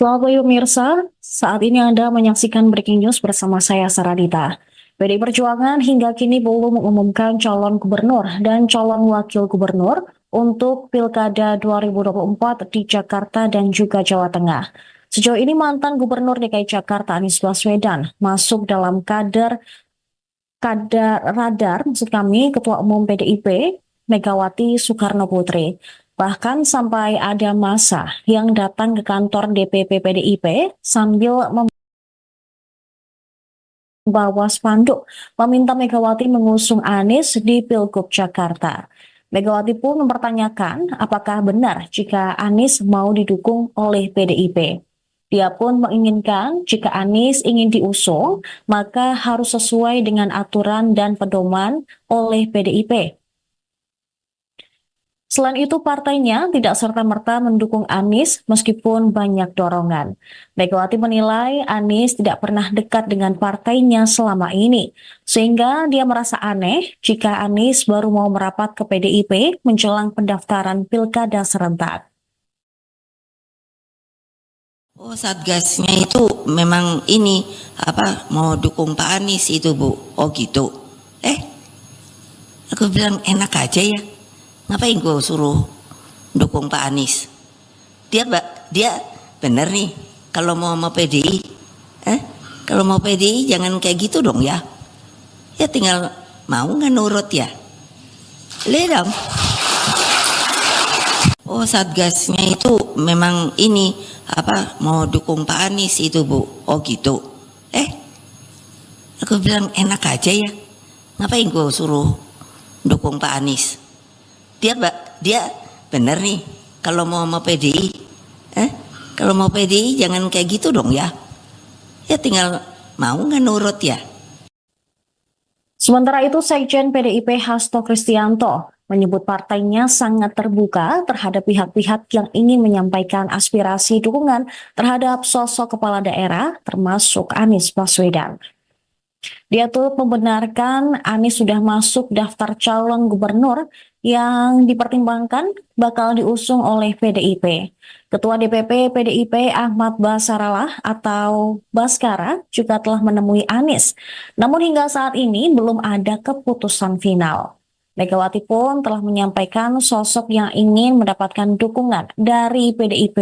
Selamat pagi pemirsa, saat ini Anda menyaksikan Breaking News bersama saya Saradita. PDI Perjuangan hingga kini belum mengumumkan calon gubernur dan calon wakil gubernur untuk Pilkada 2024 di Jakarta dan juga Jawa Tengah. Sejauh ini mantan Gubernur DKI Jakarta Anies Baswedan masuk dalam radar maksud kami Ketua Umum PDIP Megawati Soekarno Putri. Bahkan sampai ada massa yang datang ke kantor DPP PDIP sambil membawa spanduk meminta Megawati mengusung Anies di Pilgub Jakarta. Megawati pun mempertanyakan apakah benar jika Anies mau didukung oleh PDIP. Dia pun menginginkan jika Anies ingin diusung, maka harus sesuai dengan aturan dan pedoman oleh PDIP. Selain itu, partainya tidak serta-merta mendukung Anies meskipun banyak dorongan. Megawati menilai Anies tidak pernah dekat dengan partainya selama ini, sehingga dia merasa aneh jika Anies baru mau merapat ke PDIP menjelang pendaftaran pilkada serentak. Oh, Satgasnya itu memang ini mau dukung Pak Anies itu, Bu. Oh gitu. Aku bilang enak aja ya. Ngapain gue suruh dukung Pak Anies? Dia bener nih kalau mau PDI. Kalau mau PDI jangan kayak gitu dong ya. Ya tinggal mau nggak nurut ya. Lihat dong. Oh, Satgasnya itu memang ini mau dukung Pak Anies itu, Bu. Oh gitu. Aku bilang enak aja ya. Ngapain gue suruh dukung Pak Anies? Dia bener nih kalau mau PDI. Kalau mau PDI jangan kayak gitu dong ya. Ya tinggal mau nggak nurut ya. Sementara itu, Sekjen PDIP Hasto Kristianto menyebut partainya sangat terbuka terhadap pihak-pihak yang ingin menyampaikan aspirasi dukungan terhadap sosok kepala daerah termasuk Anies Baswedan. Dia turut membenarkan Anies sudah masuk daftar calon gubernur yang dipertimbangkan bakal diusung oleh PDIP. Ketua DPP PDIP Ahmad Basarallah atau Baskara juga telah menemui Anies. Namun hingga saat ini belum ada keputusan final. Megawati pun telah menyampaikan sosok yang ingin mendapatkan dukungan dari PDIP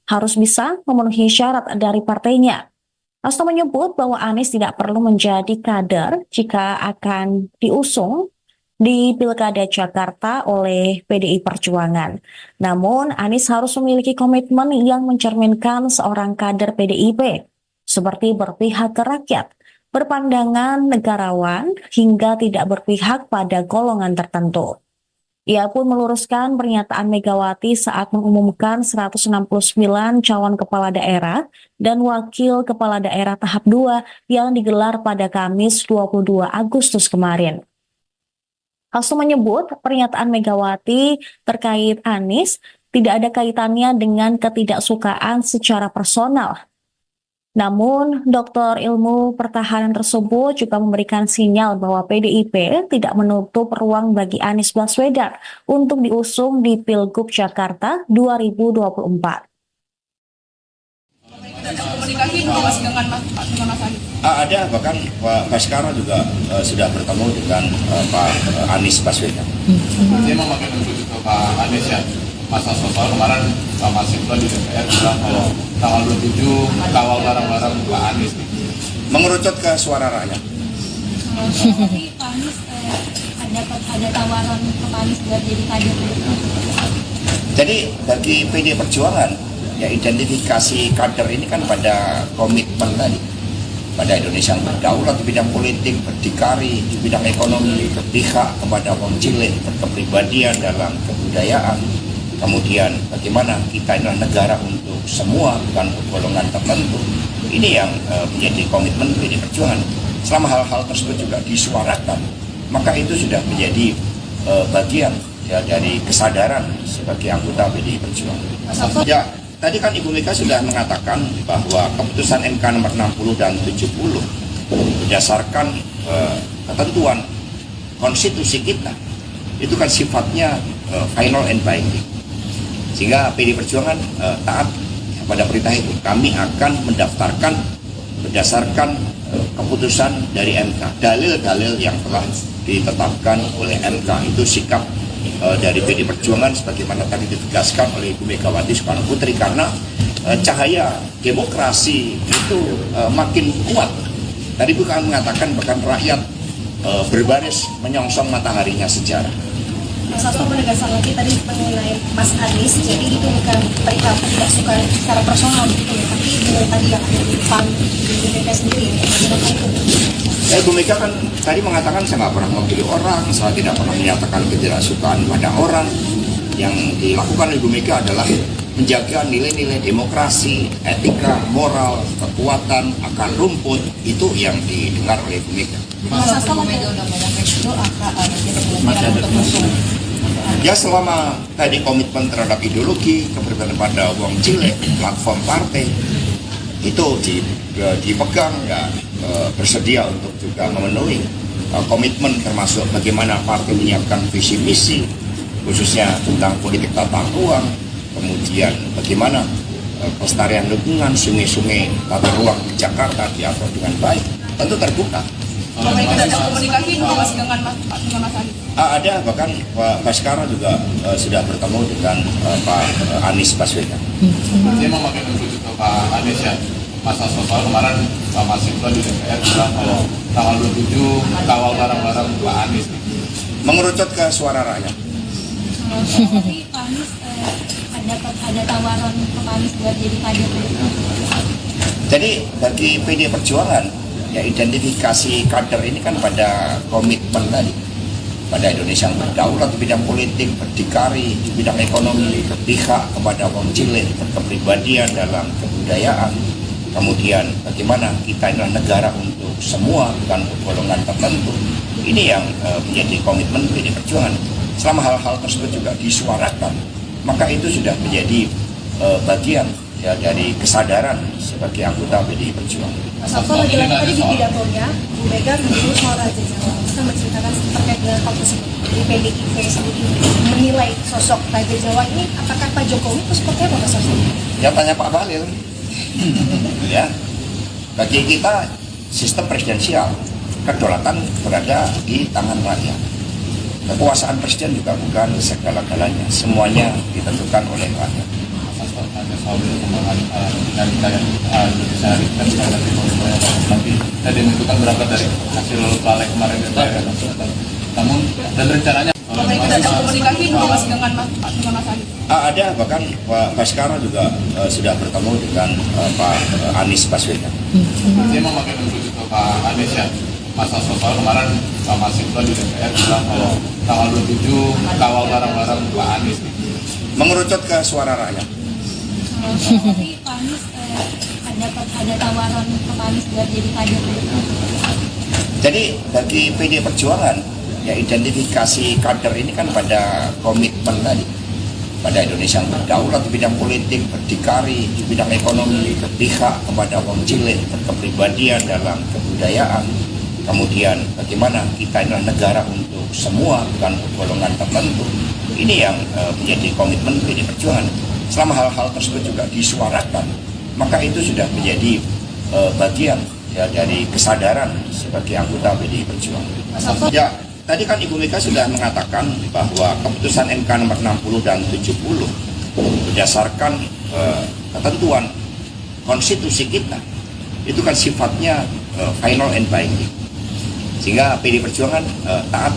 harus bisa memenuhi syarat dari partainya. Hasto menyebut bahwa Anies tidak perlu menjadi kader jika akan diusung di Pilkada Jakarta oleh PDI Perjuangan. Namun, Anies harus memiliki komitmen yang mencerminkan seorang kader PDIP, seperti berpihak ke rakyat, berpandangan negarawan, hingga tidak berpihak pada golongan tertentu. Ia pun meluruskan pernyataan Megawati saat mengumumkan 169 calon kepala daerah dan wakil kepala daerah tahap 2 yang digelar pada Kamis 22 Agustus kemarin. Hasto menyebut pernyataan Megawati terkait Anies tidak ada kaitannya dengan ketidaksukaan secara personal. Namun, Doktor Ilmu Pertahanan tersebut juga memberikan sinyal bahwa PDIP tidak menutup ruang bagi Anies Baswedan untuk diusung di Pilgub Jakarta 2024. Komunikasi belum dengan Mas Anies? Ada, bahkan Pak Baskara juga sudah bertemu dengan Pak Anies Baswedan. Dia mau pakai untuk Pak Anies ya. Masa soal kemarin Pak Mas Ibran di DPR bilang kalau tanggal 27 kawal barang-barang Pak Anies. Mengerucut ke suara rakyat. Tapi Pak Anies ada tawaran ke Pak Anies buat jadi kader. Jadi bagi PD Perjuangan, ya identifikasi kader ini kan pada komitmen tadi. Pada Indonesia yang berdaulat di bidang politik, berdikari, di bidang ekonomi, berpihak kepada kaum cilik, berkepribadian dalam kebudayaan. Kemudian bagaimana kita adalah negara untuk semua, bukan untuk golongan tertentu. Ini yang menjadi komitmen PDI Perjuangan. Selama hal-hal tersebut juga disuarakan, maka itu sudah menjadi bagian ya, dari kesadaran sebagai anggota PDI Perjuangan. Ya, tadi kan Ibu Mega sudah mengatakan bahwa keputusan MK nomor 60 dan 70 berdasarkan ketentuan konstitusi kita itu kan sifatnya final and binding. Sehingga PDI Perjuangan taat pada perintah itu kami akan mendaftarkan berdasarkan keputusan dari MK. Dalil-dalil yang telah ditetapkan oleh MK itu sikap dari PD Perjuangan sebagaimana tadi ditegaskan oleh Ibu Megawati Soekarno Putri, karena cahaya demokrasi itu makin kuat. Tadi bukan mengatakan bahkan rakyat berbaris menyongsong mataharinya sejarah. Mas Hasto menegaskan lagi tadi mengenai Mas Anies, jadi itu bukan perihal tidak suka secara personal gitu ya, tapi dengan tadi yang ada di PAN di DPP sendiri ya, bagaimana itu? Bu Mega kan tadi mengatakan saya nggak pernah memilih orang, saya tidak pernah menyatakan ketidaksukaan pada orang. Yang dilakukan oleh Bu Mega adalah menjaga nilai-nilai demokrasi, etika, moral, kekuatan, akar rumput, itu yang didengar oleh Bu Mega. Mas Hasto Mega udah ngomong itu akan untuk musuh. Ya selama tadi komitmen terhadap ideologi, keberpihakan pada uang cilik, platform partai, itu dipegang ya, bersedia untuk juga memenuhi komitmen termasuk bagaimana partai menyiapkan visi misi khususnya tentang politik tata ruang, kemudian bagaimana pelestarian lingkungan, sungai-sungai, tata ruang di Jakarta diatur dengan baik, tentu terbuka. Mereka ada komunikasi dengan Mas Anies. Ada, bahkan Pak Baskara juga sudah bertemu dengan Pak Anies Baswedan. Dia memakai menuju ke Pak Anies ya. Mas Hasto kemarin Pak Masinton di DPR bilang kalau tanggal 27 kawal barang-barang Pak Anies. Mengerucut ke suara rakyat. Tapi Pak Anies ada tawaran ke Pak Anies buat jadi kader. Jadi bagi PD Perjuangan, ya identifikasi kader ini kan pada komitmen tadi, pada Indonesia yang berdaulat di bidang politik, berdikari di bidang ekonomi, berpihak kepada kaum cilik, berkepribadian dalam kebudayaan. Kemudian bagaimana kita adalah negara untuk semua, bukan untuk golongan tertentu. Ini yang menjadi komitmen PD Perjuangan. Selama hal-hal tersebut juga disuarakan, maka itu sudah menjadi bagian ya dari kesadaran sebagai anggota PD Perjuangan. Mas Hasto lagi-lagi tadi di pidatonya, Bu Mega menyebut soal Raja Jawa. Kita menceritakan terkait dengan hal tersebut. Di PDIP sendiri menilai sosok Raja Jawa ini, apakah Pak Jokowi itu seperti apa Mas Hasto? Ya tanya Pak Bahlil. Ya, bagi kita sistem presidensial, kedaulatan berada di tangan rakyat. Kekuasaan presiden juga bukan segala-galanya, semuanya ditentukan oleh rakyat. Nanti tadi menentukan berangkat dari hasil lalai kemarin DPR. Namun dan rencananya Mereka ada komunikasi dengan Mas Anies. Ada, bahkan Pak Baskara juga sudah bertemu dengan Pak Anies Baswedan. dia memakai menuju ke Pak Anies ya. Mas Hasto kemarin Pak Masinton di DPR bilang kalau tanggal 27 kawal barang-barang Pak Anies. Mengerucut ke suara rakyat. Tapi Pak Anies ada tawaran ke Pak Anies buat jadi kader. Jadi bagi PD Perjuangan, ya identifikasi kader ini kan pada komitmen tadi, pada Indonesia yang berdaulat di bidang politik, berdikari di bidang ekonomi, berpihak kepada kaum cilik, berkepribadian dalam kebudayaan. Kemudian bagaimana kita adalah negara untuk semua, bukan untuk golongan tertentu. Ini yang menjadi komitmen PD Perjuangan. Selama hal-hal tersebut juga disuarakan, maka itu sudah menjadi bagian ya dari kesadaran sebagai anggota PD Perjuangan. Ya, tadi kan Ibu Mega sudah mengatakan bahwa keputusan MK nomor 60 dan 70 berdasarkan ketentuan konstitusi kita itu kan sifatnya final and binding, sehingga PD Perjuangan taat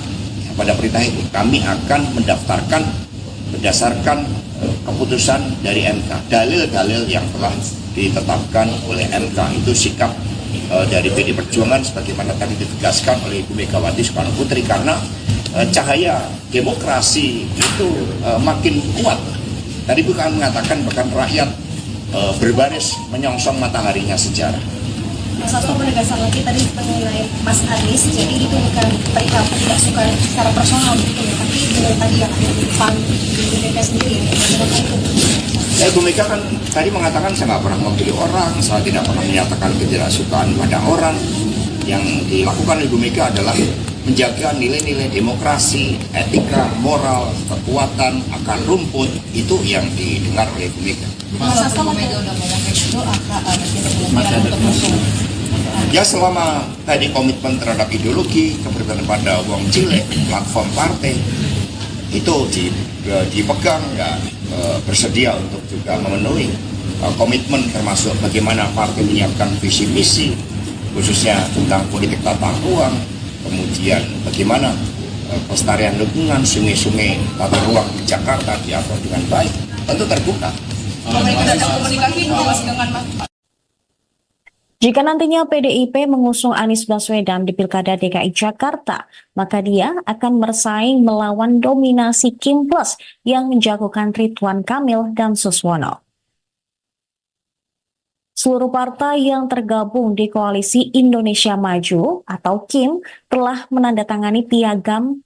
pada perintah itu. Kami akan mendaftarkan berdasarkan keputusan dari MK. Dalil-dalil yang telah ditetapkan oleh MK itu sikap dari PD Perjuangan sebagaimana tadi ditegaskan oleh Ibu Megawati Soekarno Putri, karena cahaya demokrasi itu makin kuat. Tadi bukan mengatakan bahkan rakyat berbaris menyongsong mataharinya sejarah. Mas Hasto menegaskan lagi tadi mengenai Mas Anies, jadi itu bukan perihal tidak suka secara personal gitu ya, tapi dengan tadi yang ada di PAN di DPP sendiri ya, bagaimana itu? Ibu Mega kan tadi mengatakan saya nggak pernah memilih orang, saya tidak pernah menyatakan ketidaksukaan pada orang. Yang dilakukan Ibu Mega adalah menjaga nilai-nilai demokrasi, etika, moral, kekuatan, akar rumput, itu yang didengar oleh Bu Mega. Mas Hasto Bu Mega udah ngomong kayak gitu, kira-kira untuk musuh. Ya selama tadi komitmen terhadap ideologi, keberpihakan pada wong cilik, platform partai, itu dipegang dan bersedia untuk juga memenuhi komitmen termasuk bagaimana partai menyiapkan visi misi khususnya tentang politik tata ruang, kemudian bagaimana pelestarian lingkungan, sungai-sungai, tata ruang di Jakarta diatur dengan baik, tentu terbuka. Jika nantinya PDIP mengusung Anies Baswedan di Pilkada DKI Jakarta, maka dia akan bersaing melawan dominasi Kim Plus yang menjagokan Ridwan Kamil dan Suswono. Seluruh partai yang tergabung di Koalisi Indonesia Maju atau KIM telah menandatangani piagam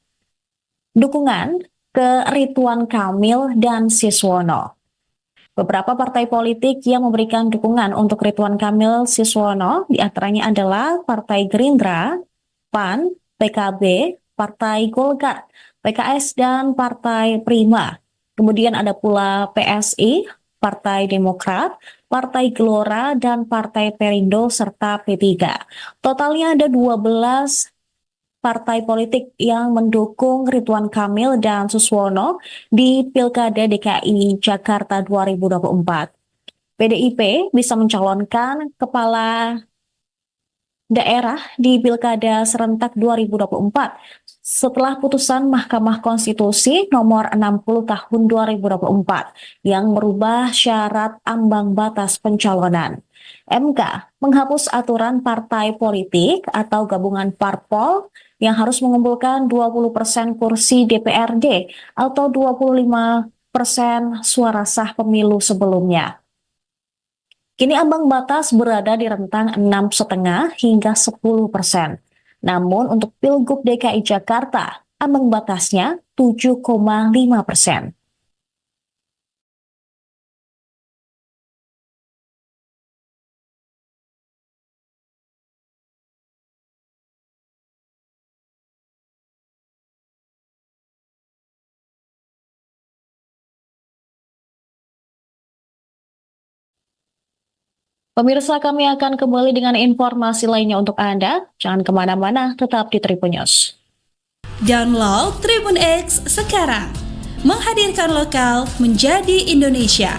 dukungan ke Ridwan Kamil dan Suswono. Beberapa partai politik yang memberikan dukungan untuk Ridwan Kamil Suswono diantaranya adalah Partai Gerindra, PAN, PKB, Partai Golkar, PKS, dan Partai Prima. Kemudian ada pula PSI, Partai Demokrat, Partai Gelora, dan Partai Perindo, serta P3. Totalnya ada 12 partai politik yang mendukung Ridwan Kamil dan Suswono di Pilkada DKI Jakarta 2024. PDIP bisa mencalonkan kepala daerah di Pilkada serentak 2024 setelah putusan Mahkamah Konstitusi nomor 60 tahun 2024 yang merubah syarat ambang batas pencalonan. MK menghapus aturan partai politik atau gabungan parpol yang harus mengumpulkan 20% kursi DPRD atau 25% suara sah pemilu sebelumnya. Kini ambang batas berada di rentang 6,5 hingga 10%. Namun untuk Pilgub DKI Jakarta, ambang batasnya 7,5%. Pemirsa, kami akan kembali dengan informasi lainnya untuk Anda. Jangan kemana-mana, tetap di Tribun News. Download Tribun X sekarang, menghadirkan lokal menjadi Indonesia.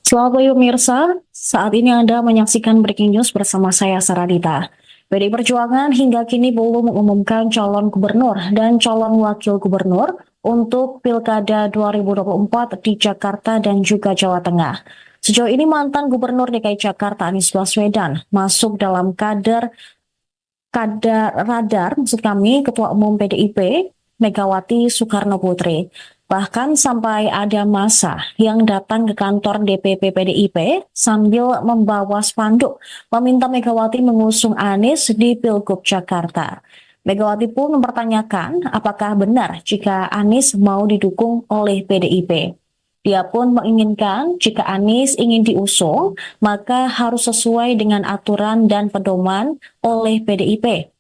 Selamat pagi pemirsa, saat ini Anda menyaksikan Breaking News bersama saya Saradita. PDI Perjuangan hingga kini belum mengumumkan calon gubernur dan calon wakil gubernur untuk Pilkada 2024 di Jakarta dan juga Jawa Tengah. Sejauh ini mantan Gubernur DKI Jakarta Anies Baswedan masuk dalam radar maksud kami Ketua Umum PDIP Megawati Soekarno Putri. Bahkan sampai ada massa yang datang ke kantor DPP PDIP sambil membawa spanduk meminta Megawati mengusung Anies di Pilgub Jakarta. Megawati pun mempertanyakan apakah benar jika Anies mau didukung oleh PDIP. Dia pun menginginkan jika Anies ingin diusung, maka harus sesuai dengan aturan dan pedoman oleh PDIP.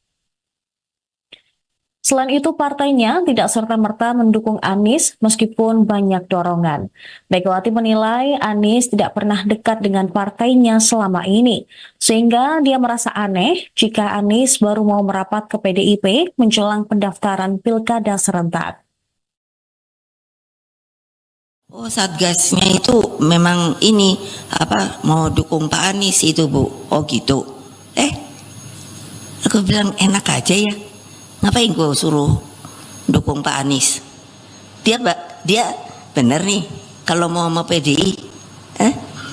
Selain itu, partainya tidak serta-merta mendukung Anies meskipun banyak dorongan. Megawati menilai Anies tidak pernah dekat dengan partainya selama ini, sehingga dia merasa aneh jika Anies baru mau merapat ke PDIP menjelang pendaftaran pilkada serentak. Oh, Satgasnya itu memang ini mau dukung Pak Anies itu, Bu. Oh gitu. Aku bilang enak aja ya. Ngapain gue suruh dukung Pak Anies? Dia bener nih kalau mau PDI.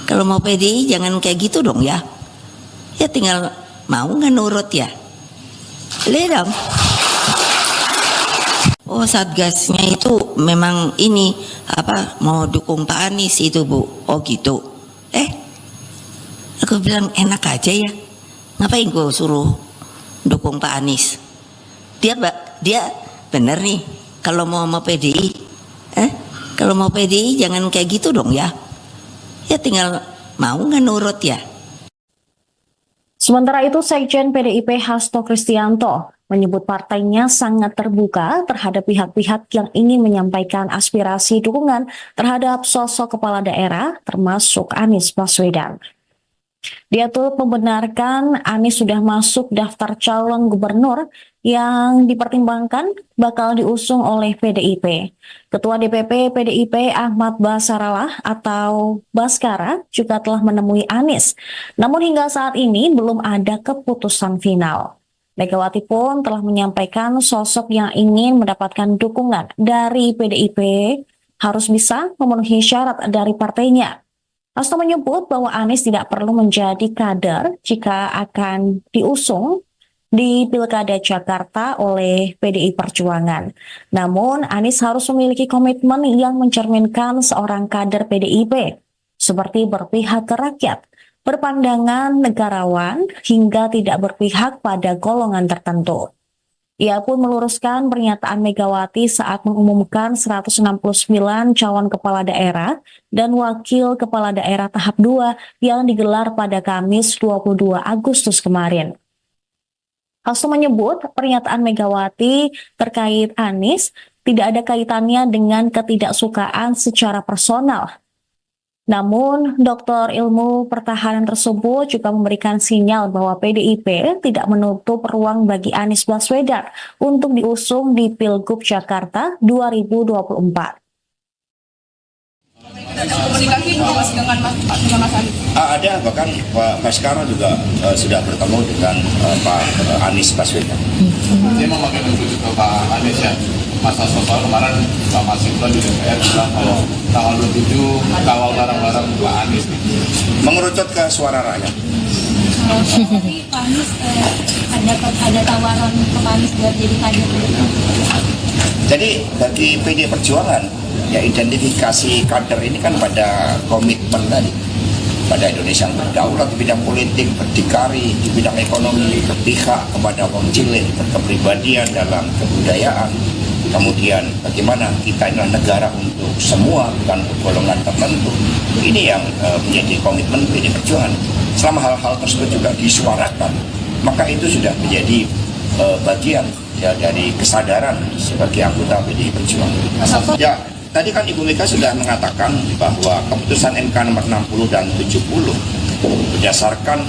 Kalau mau PDI jangan kayak gitu dong ya. Ya tinggal mau nggak nurut ya. Lihat dong. Oh, Satgasnya itu memang ini mau dukung Pak Anies itu, Bu. Oh gitu. Aku bilang enak aja ya. Ngapain gue suruh dukung Pak Anies? Dia bener nih kalau mau PDI. Kalau mau PDI jangan kayak gitu dong ya. Ya tinggal mau nggak nurut ya. Sementara itu, Sekjen PDIP Hasto Kristianto menyebut partainya sangat terbuka terhadap pihak-pihak yang ingin menyampaikan aspirasi dukungan terhadap sosok kepala daerah, termasuk Anies Baswedan. Dia turut membenarkan Anies sudah masuk daftar calon gubernur yang dipertimbangkan bakal diusung oleh PDIP. Ketua DPP PDIP Ahmad Basarallah atau Baskara juga telah menemui Anies. Namun hingga saat ini belum ada keputusan final. Megawati pun telah menyampaikan sosok yang ingin mendapatkan dukungan dari PDIP harus bisa memenuhi syarat dari partainya. Hasto menyebut bahwa Anies tidak perlu menjadi kader jika akan diusung di Pilkada Jakarta oleh PDI Perjuangan. Namun, Anies harus memiliki komitmen yang mencerminkan seorang kader PDIP, seperti berpihak ke rakyat, berpandangan negarawan, hingga tidak berpihak pada golongan tertentu. Ia pun meluruskan pernyataan Megawati saat mengumumkan 169 calon kepala daerah dan wakil kepala daerah tahap 2 yang digelar pada Kamis 22 Agustus kemarin. Hasto menyebut pernyataan Megawati terkait Anies tidak ada kaitannya dengan ketidaksukaan secara personal. Namun, Doktor Ilmu Pertahanan tersebut juga memberikan sinyal bahwa PDIP tidak menutup ruang bagi Anies Baswedan untuk diusung di Pilgub Jakarta 2024. Ada komunikasi masih dengan Mas Anies? Ada, bahkan Pak Baskara juga sudah bertemu dengan Pak Anies Baswedan. Dia memakai untuk Pak Anies ya. Masa soal kemarin Pak Masinton di DPR bilang kalau tanggal 27 kawal barang-barang Pak Anies. Mengerucut ke suara rakyat. Tapi Pak Anies ada tawaran ke Pak Anies buat jadi kader. Jadi bagi PD Perjuangan, ya identifikasi kader ini kan pada komitmen tadi. Pada Indonesia yang berdaulat di bidang politik, berdikari, di bidang ekonomi, berpihak kepada wong cilik, berkepribadian dalam kebudayaan. Kemudian bagaimana kita adalah negara untuk semua, bukan untuk golongan tertentu. Ini yang menjadi komitmen PD Perjuangan. Selama hal-hal tersebut juga disuarakan, maka itu sudah menjadi bagian ya, dari kesadaran sebagai anggota PD Perjuangan. Ya, tadi kan Ibu Mega sudah mengatakan bahwa keputusan MK nomor 60 dan 70 berdasarkan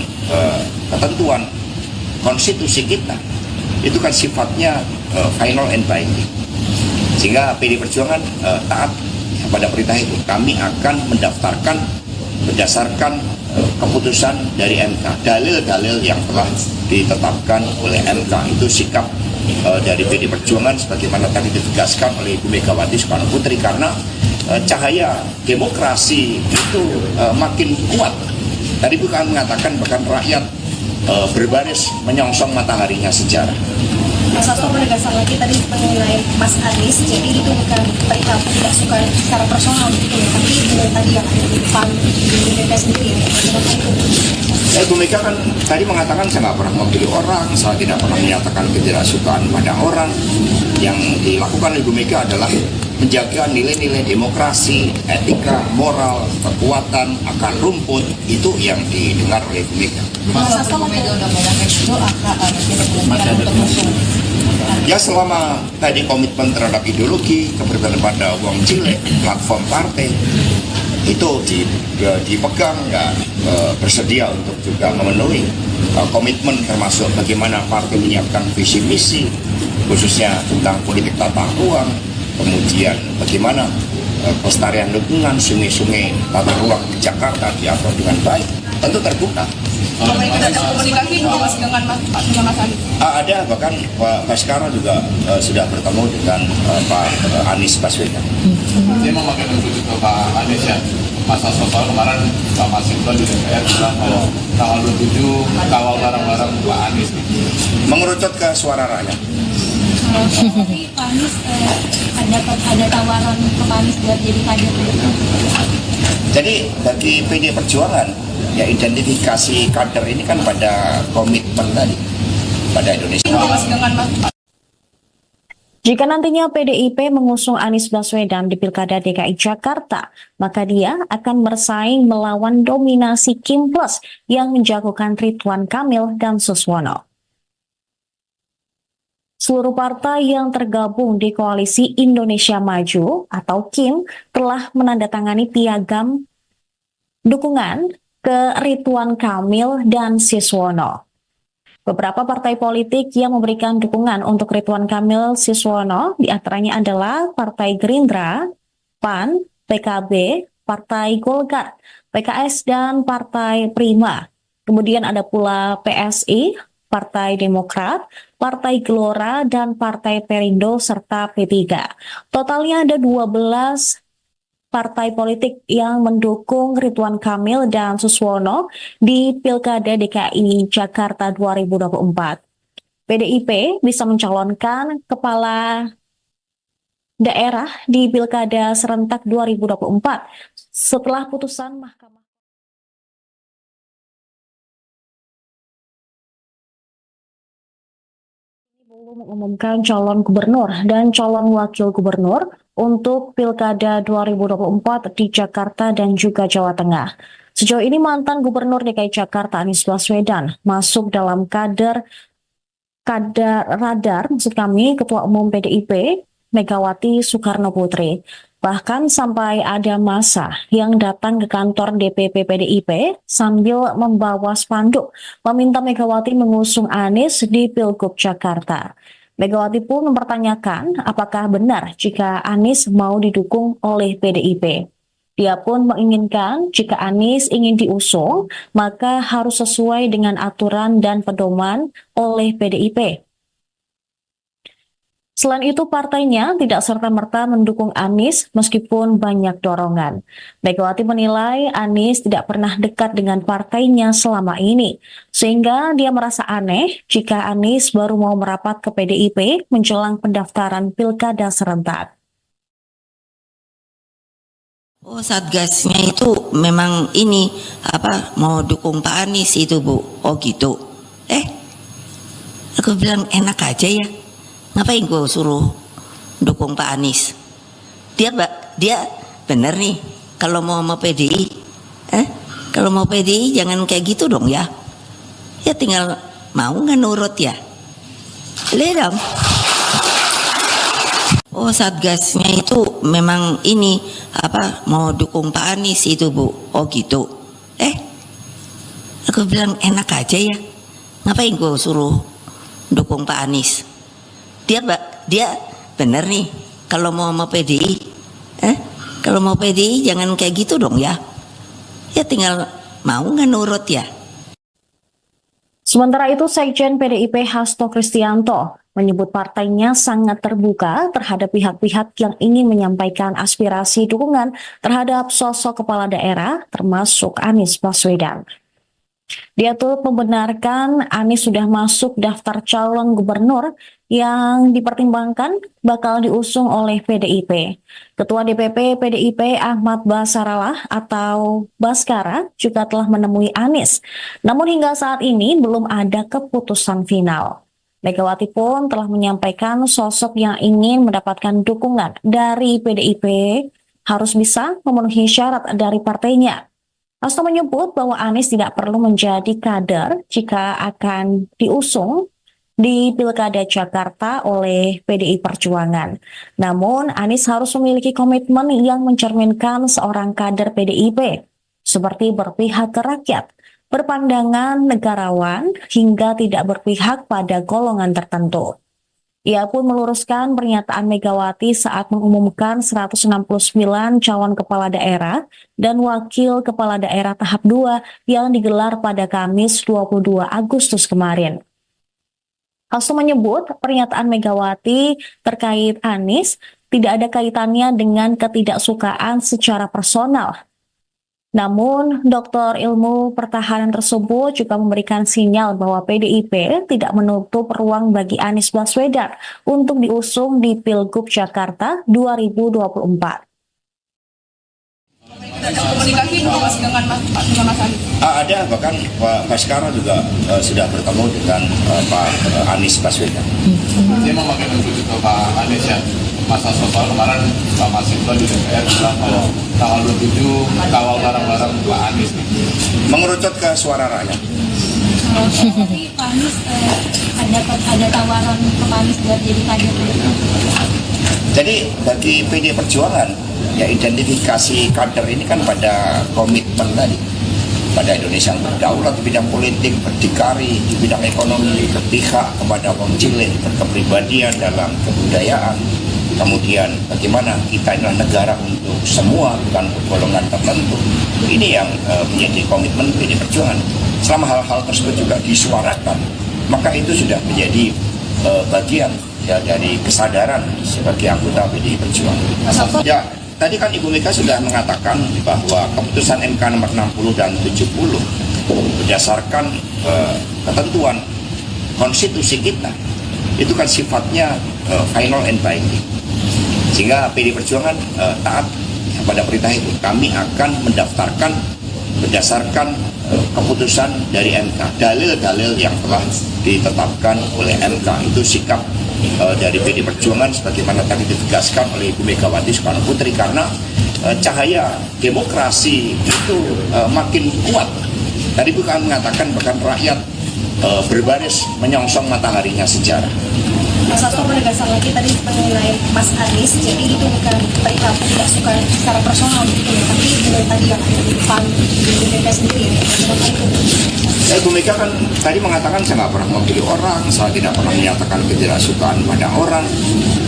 ketentuan konstitusi kita itu kan sifatnya final and binding. Sehingga PD Perjuangan taat pada perintah itu. Kami akan mendaftarkan berdasarkan keputusan dari MK. Dalil-dalil yang telah ditetapkan oleh MK itu sikap dari PD Perjuangan sebagaimana tadi ditegaskan oleh Ibu Megawati Soekarno Putri, karena cahaya demokrasi itu makin kuat. Tadi bukan mengatakan bahkan rakyat berbaris menyongsong mataharinya sejarah. Mas Hasto menegaskan lagi tadi mengenai Mas Anies, jadi itu bukan perihal tidak suka secara personal gitu ya, tapi dengan tadi yang ada di depan di Mega sendiri ya. Ibu Mega kan tadi mengatakan saya nggak pernah memilih orang, saya tidak pernah menyatakan ketidaksukaan pada orang. Yang dilakukan Ibu Mega adalah menjaga nilai-nilai demokrasi, etika, moral, kekuatan, akar rumput, itu yang didengar oleh Bu Mega. Masa Bu Mega udah ngomong kayak gitu, kira-kira untuk musuh. Ya selama tadi komitmen terhadap ideologi, keberpihakan pada uang cilik, platform partai, itu dipegang dan bersedia untuk juga memenuhi komitmen termasuk bagaimana partai menyiapkan visi misi, khususnya tentang politik tata ruang, kemudian bagaimana pelestarian lingkungan, sungai-sungai, tata ruang di Jakarta diatur dengan baik, tentu terbuka. Kalau itu ada komunikasi dengan Mas Anies? Ada, bahkan Pak Baskara juga sudah bertemu dengan Pak Anies Baswedan. Dia memakai untuk itu Pak Anies ya. Masa sosial kemarin Pak Masinton di DPR bilang kalau tanggal 27 kawal barang-barang Pak Anies. Mengerucut ke suara rakyat. Tapi Pak Anies ada tawaran ke Pak Anies buat jadi kader. Jadi bagi PD Perjuangan, ya identifikasi kader ini kan pada komitmen tadi, pada Indonesia. Jika nantinya PDIP mengusung Anies Baswedan di Pilkada DKI Jakarta, maka dia akan bersaing melawan dominasi Kim Plus yang menjagokan Ridwan Kamil dan Suswono. Seluruh partai yang tergabung di Koalisi Indonesia Maju atau KIM telah menandatangani piagam dukungan ke Ridwan Kamil dan Suswono. Beberapa partai politik yang memberikan dukungan untuk Ridwan Kamil Suswono diantaranya adalah Partai Gerindra, PAN, PKB, Partai Golkar, PKS, dan Partai Prima. Kemudian ada pula PSI, Partai Demokrat, Partai Gelora, dan Partai Perindo, serta P3. Totalnya ada 12 partai politik yang mendukung Ridwan Kamil dan Suswono di Pilkada DKI Jakarta 2024. PDIP bisa mencalonkan kepala daerah di Pilkada serentak 2024 setelah putusan Mahkamah. Belum mengumumkan calon gubernur dan calon wakil gubernur untuk Pilkada 2024 di Jakarta dan juga Jawa Tengah. Sejauh ini mantan Gubernur DKI Jakarta Anies Baswedan masuk dalam radar Ketua Umum PDIP Megawati Soekarno Putri. Bahkan sampai ada massa yang datang ke kantor DPP PDIP sambil membawa spanduk meminta Megawati mengusung Anies di Pilgub Jakarta. Megawati pun mempertanyakan apakah benar jika Anies mau didukung oleh PDIP. Dia pun menginginkan jika Anies ingin diusung, maka harus sesuai dengan aturan dan pedoman oleh PDIP. Selain itu, partainya tidak serta-merta mendukung Anies meskipun banyak dorongan. Megawati menilai Anies tidak pernah dekat dengan partainya selama ini, sehingga dia merasa aneh jika Anies baru mau merapat ke PDIP menjelang pendaftaran Pilkada serentak. Oh, Satgasnya itu memang ini mau dukung Pak Anies itu, Bu. Oh gitu. Aku bilang enak aja ya. Ngapain gue suruh dukung Pak Anies? Dia bener nih kalau mau sama PDI. Kalau mau PDI jangan kayak gitu dong ya. Ya tinggal mau nggak nurut ya. Lihat dong. Oh, Satgasnya itu memang ini mau dukung Pak Anies itu, Bu. Oh gitu. Aku bilang enak aja ya. Ngapain gue suruh dukung Pak Anies? Dia bener nih kalau mau sama PDI. Kalau mau PDI jangan kayak gitu dong ya. Ya tinggal mau nggak nurut ya. Sementara itu, Sekjen PDIP Hasto Kristianto menyebut partainya sangat terbuka terhadap pihak-pihak yang ingin menyampaikan aspirasi dukungan terhadap sosok kepala daerah termasuk Anies Baswedan. Dia turut membenarkan Anies sudah masuk daftar calon gubernur yang dipertimbangkan bakal diusung oleh PDIP. Ketua DPP PDIP Ahmad Basarallah atau Baskara juga telah menemui Anies. Namun hingga saat ini belum ada keputusan final. Megawati pun telah menyampaikan sosok yang ingin mendapatkan dukungan dari PDIP harus bisa memenuhi syarat dari partainya. Hasto menyebut bahwa Anies tidak perlu menjadi kader jika akan diusung di Pilkada Jakarta oleh PDI Perjuangan. Namun, Anies harus memiliki komitmen yang mencerminkan seorang kader PDIP, seperti berpihak ke rakyat, berpandangan negarawan, hingga tidak berpihak pada golongan tertentu. Ia pun meluruskan pernyataan Megawati saat mengumumkan 169 calon kepala daerah dan wakil kepala daerah tahap 2 yang digelar pada Kamis 22 Agustus kemarin. Hasto menyebut pernyataan Megawati terkait Anies tidak ada kaitannya dengan ketidaksukaan secara personal. Namun, Doktor Ilmu Pertahanan tersebut juga memberikan sinyal bahwa PDIP tidak menutup ruang bagi Anies Baswedan untuk diusung di Pilgub Jakarta 2024. Ada komunikasi Mas dengan Mas Anies? Ada, bahkan Pak Baskara juga sudah bertemu dengan Pak Anies Baswedan. Dia memakai untuk itu Pak Anies ya. Masa sosial kemarin Pak Masinton di DPR bilang kalau tanggal 27 kawal barang-barang Pak Anies. Mengerucut ke suara rakyat. Tapi Pak Anies ada tawaran ke Pak Anies buat jadi kader. Jadi bagi PD Perjuangan, ya identifikasi kader ini kan pada komitmen tadi. Pada Indonesia yang berdaulat di bidang politik, berdikari di bidang ekonomi, berpihak kepada kaum cilik, berkepribadian dalam kebudayaan. Kemudian bagaimana kita adalah negara untuk semua, bukan golongan tertentu. Ini yang menjadi komitmen PD Perjuangan. Selama hal-hal tersebut juga disuarakan, maka itu sudah menjadi bagian ya, dari kesadaran sebagai anggota PD Perjuangan. Ya, tadi kan Ibu Mega sudah mengatakan bahwa keputusan MK nomor 60 dan 70 berdasarkan ketentuan konstitusi kita itu kan sifatnya final and binding. Sehingga PD Perjuangan taat pada perintah itu. Kami akan mendaftarkan berdasarkan keputusan dari MK, dalil-dalil yang telah ditetapkan oleh MK. Itu sikap dari PD Perjuangan sebagaimana tadi ditegaskan oleh Ibu Megawati Soekarno Putri, karena cahaya demokrasi itu makin kuat. Tadi bukan mengatakan bahkan rakyat berbaris menyongsong mataharinya sejarah. Mas Hasto menegaskan lagi tadi mengenai Mas Anies, jadi itu bukan perihal tidak suka secara personal gitu ya, tapi dengan tadi yang ada di depan di DPR sendiri ya. Ya, Ibu Mega kan tadi mengatakan saya nggak pernah memilih orang, saya tidak pernah menyatakan ketidaksukaan pada orang.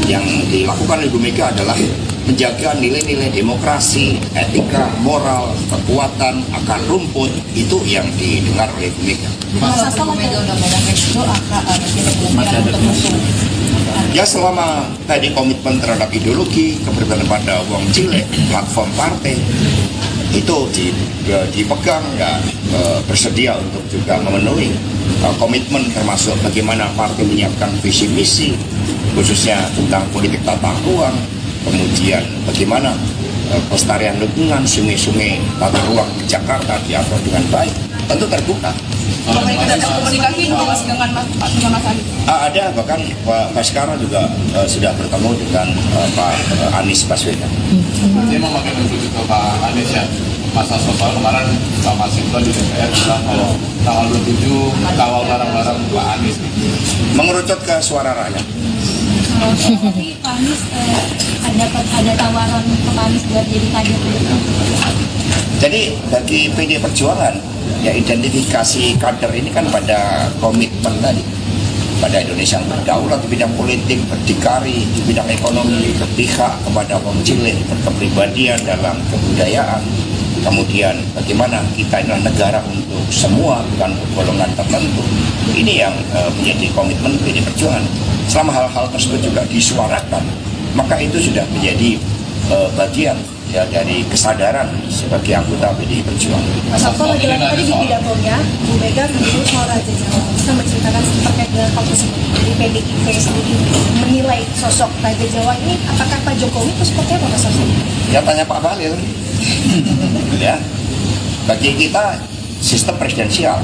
Yang dilakukan Ibu Mega adalah menjaga nilai-nilai demokrasi, etika, moral, kekuatan, akar rumput, itu yang didengar oleh Ibu Mega. Mas Hasto Mega udah ngomong itu akan tidak kemungkinan untuk musuh. Ya selama tadi komitmen terhadap ideologi, kepribadian pada wong cilik, platform partai, itu dipegang ya, bersedia untuk juga memenuhi komitmen termasuk bagaimana partai menyiapkan visi misi khususnya tentang politik tata ruang, kemudian bagaimana pelestarian lingkungan, sungai-sungai tata ruang di Jakarta diatur dengan baik, tentu terbuka. Ada komunikasi dengan Mas Anies? Ada, bahkan Pak Baskara juga sudah bertemu dengan Pak Anies Baswedan. Dia memakai untuk itu Pak Anies ya. Masa sosial kemarin Pak Masinton di DPR bilang kalau tanggal 27 kawal barang-barang Pak Anies. Mengerucut ke suara rakyat. Tapi Pak Anies ada tawaran ke Pak Anies buat jadi kader. Jadi bagi PD Perjuangan, ya identifikasi kader ini kan pada komitmen tadi. Pada Indonesia yang berdaulat di bidang politik, berdikari di bidang ekonomi, berpihak kepada kaum cilik, berkepribadian dalam kebudayaan. Kemudian bagaimana kita adalah negara untuk semua, bukan golongan tertentu. Ini yang menjadi komitmen PD Perjuangan. Selama hal-hal tersebut juga disuarakan, maka itu sudah menjadi bagian ya, dari kesadaran sebagai anggota PD Perjuangan. Mas Hasto lagi-lagi tadi di pidatonya, Bu Mega menyebut soal Raja Jawa. Bisa menceritakan terkait dengan hal tersebut. Jadi PDIP sendiri menilai sosok Raja Jawa ini, apakah Pak Jokowi itu seperti apa Mas Hasto? Ya tanya Pak Bahlil. Ya, bagi kita sistem presidensial,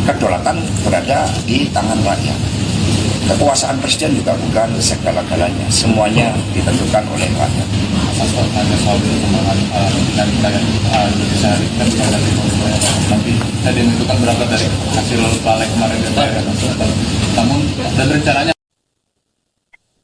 kedaulatan berada di tangan rakyat. kekuasaan presiden juga bukan segala-galanya, semuanya ditentukan oleh rakyat. Hanya soal perkembangan dinamika yang Indonesia hari ini kan bukan dari tapi tadi itu kan berangkat dari hasil balik kemarin DPR ya. Namun dan rencananya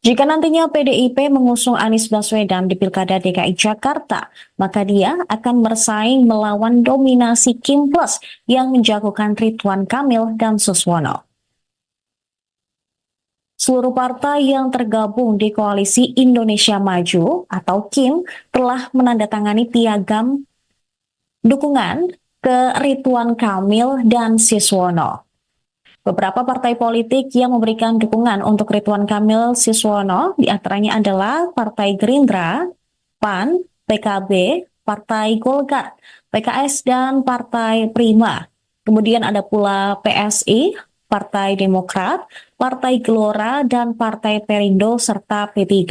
Jika nantinya PDIP mengusung Anies Baswedan di Pilkada DKI Jakarta, maka dia akan bersaing melawan dominasi Kim Plus yang menjagokan Ridwan Kamil dan Suswono. Seluruh partai yang tergabung di Koalisi Indonesia Maju atau KIM telah menandatangani piagam dukungan ke Ridwan Kamil dan Suswono. Beberapa partai politik yang memberikan dukungan untuk Ridwan Kamil Suswono diantaranya adalah Partai Gerindra, PAN, PKB, Partai Golkar, PKS, dan Partai Prima. Kemudian ada pula PSI, Partai Demokrat, Partai Gelora, dan Partai Perindo, serta P3.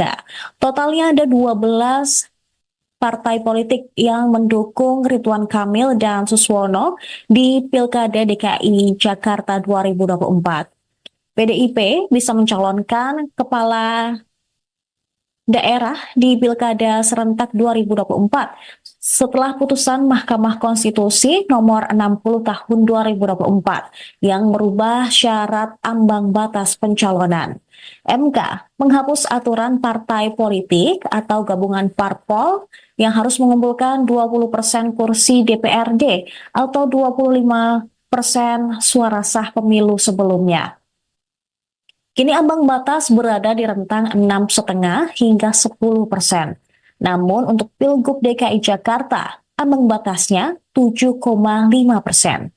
Totalnya ada 12 partai politik yang mendukung Ridwan Kamil dan Suswono di Pilkada DKI Jakarta 2024. PDIP bisa mencalonkan kepala daerah di Pilkada serentak 2024 setelah putusan Mahkamah Konstitusi nomor 60 tahun 2024 yang merubah syarat ambang batas pencalonan. MK menghapus aturan partai politik atau gabungan parpol yang harus mengumpulkan 20% kursi DPRD atau 25% suara sah pemilu sebelumnya. Kini ambang batas berada di rentang 6,5 hingga 10%. Namun untuk Pilgub DKI Jakarta, ambang batasnya 7,5%.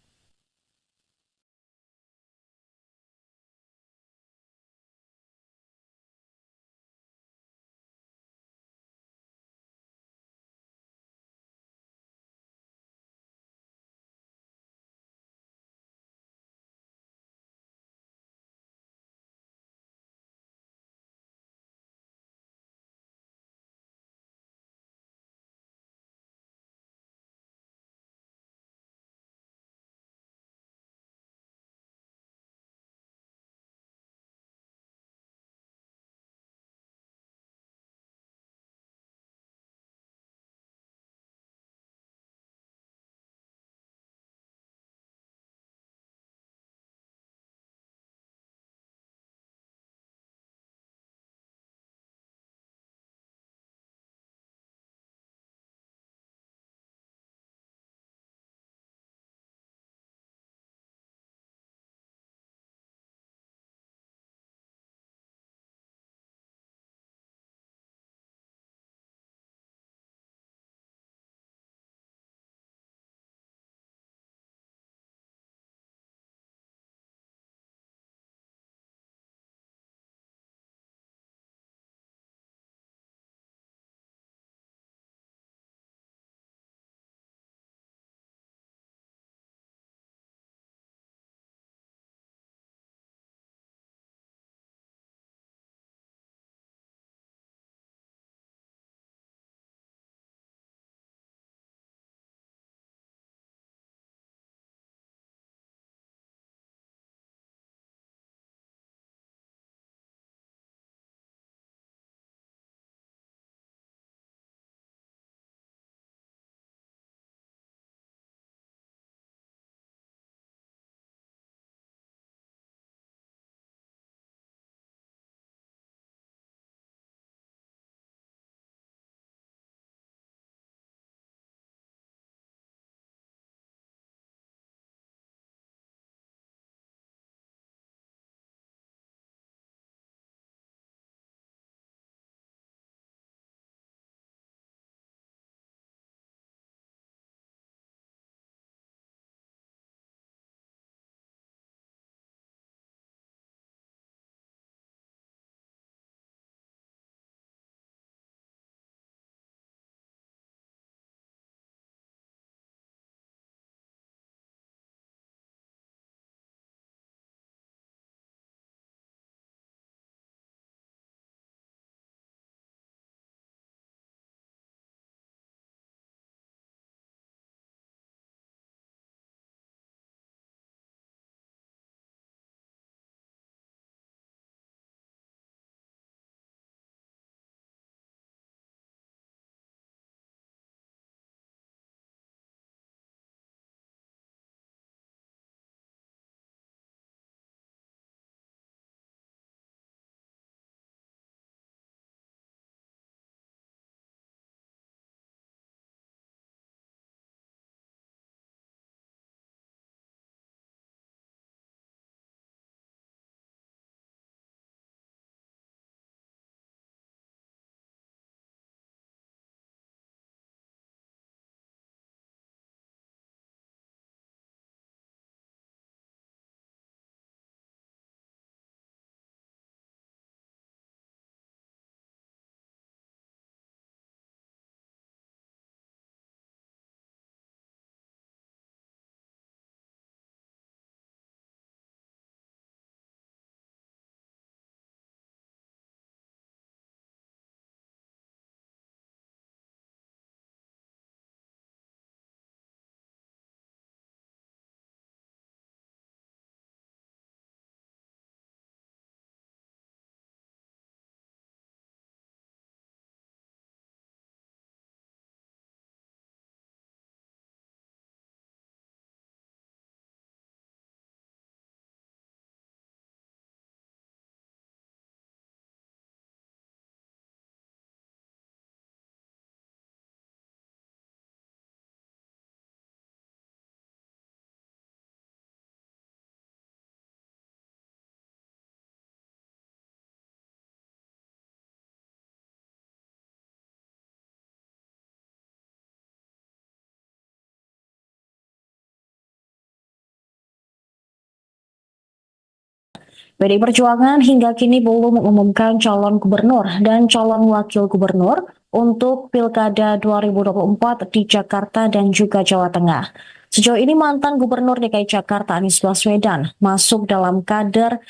PDI Perjuangan hingga kini belum mengumumkan calon gubernur dan calon wakil gubernur untuk Pilkada 2024 di Jakarta dan juga Jawa Tengah. Sejauh ini mantan Gubernur DKI Jakarta Anies Baswedan masuk dalam radar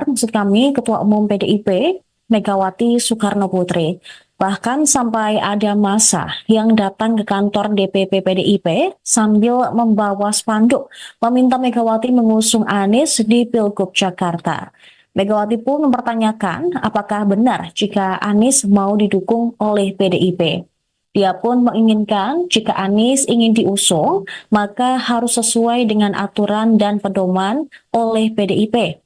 Ketua Umum PDIP Megawati Soekarno Putri. Bahkan sampai ada massa yang datang ke kantor DPP PDIP sambil membawa spanduk meminta Megawati mengusung Anies di Pilgub Jakarta. Megawati pun mempertanyakan apakah benar jika Anies mau didukung oleh PDIP. Dia pun menginginkan jika Anies ingin diusung, maka harus sesuai dengan aturan dan pedoman oleh PDIP.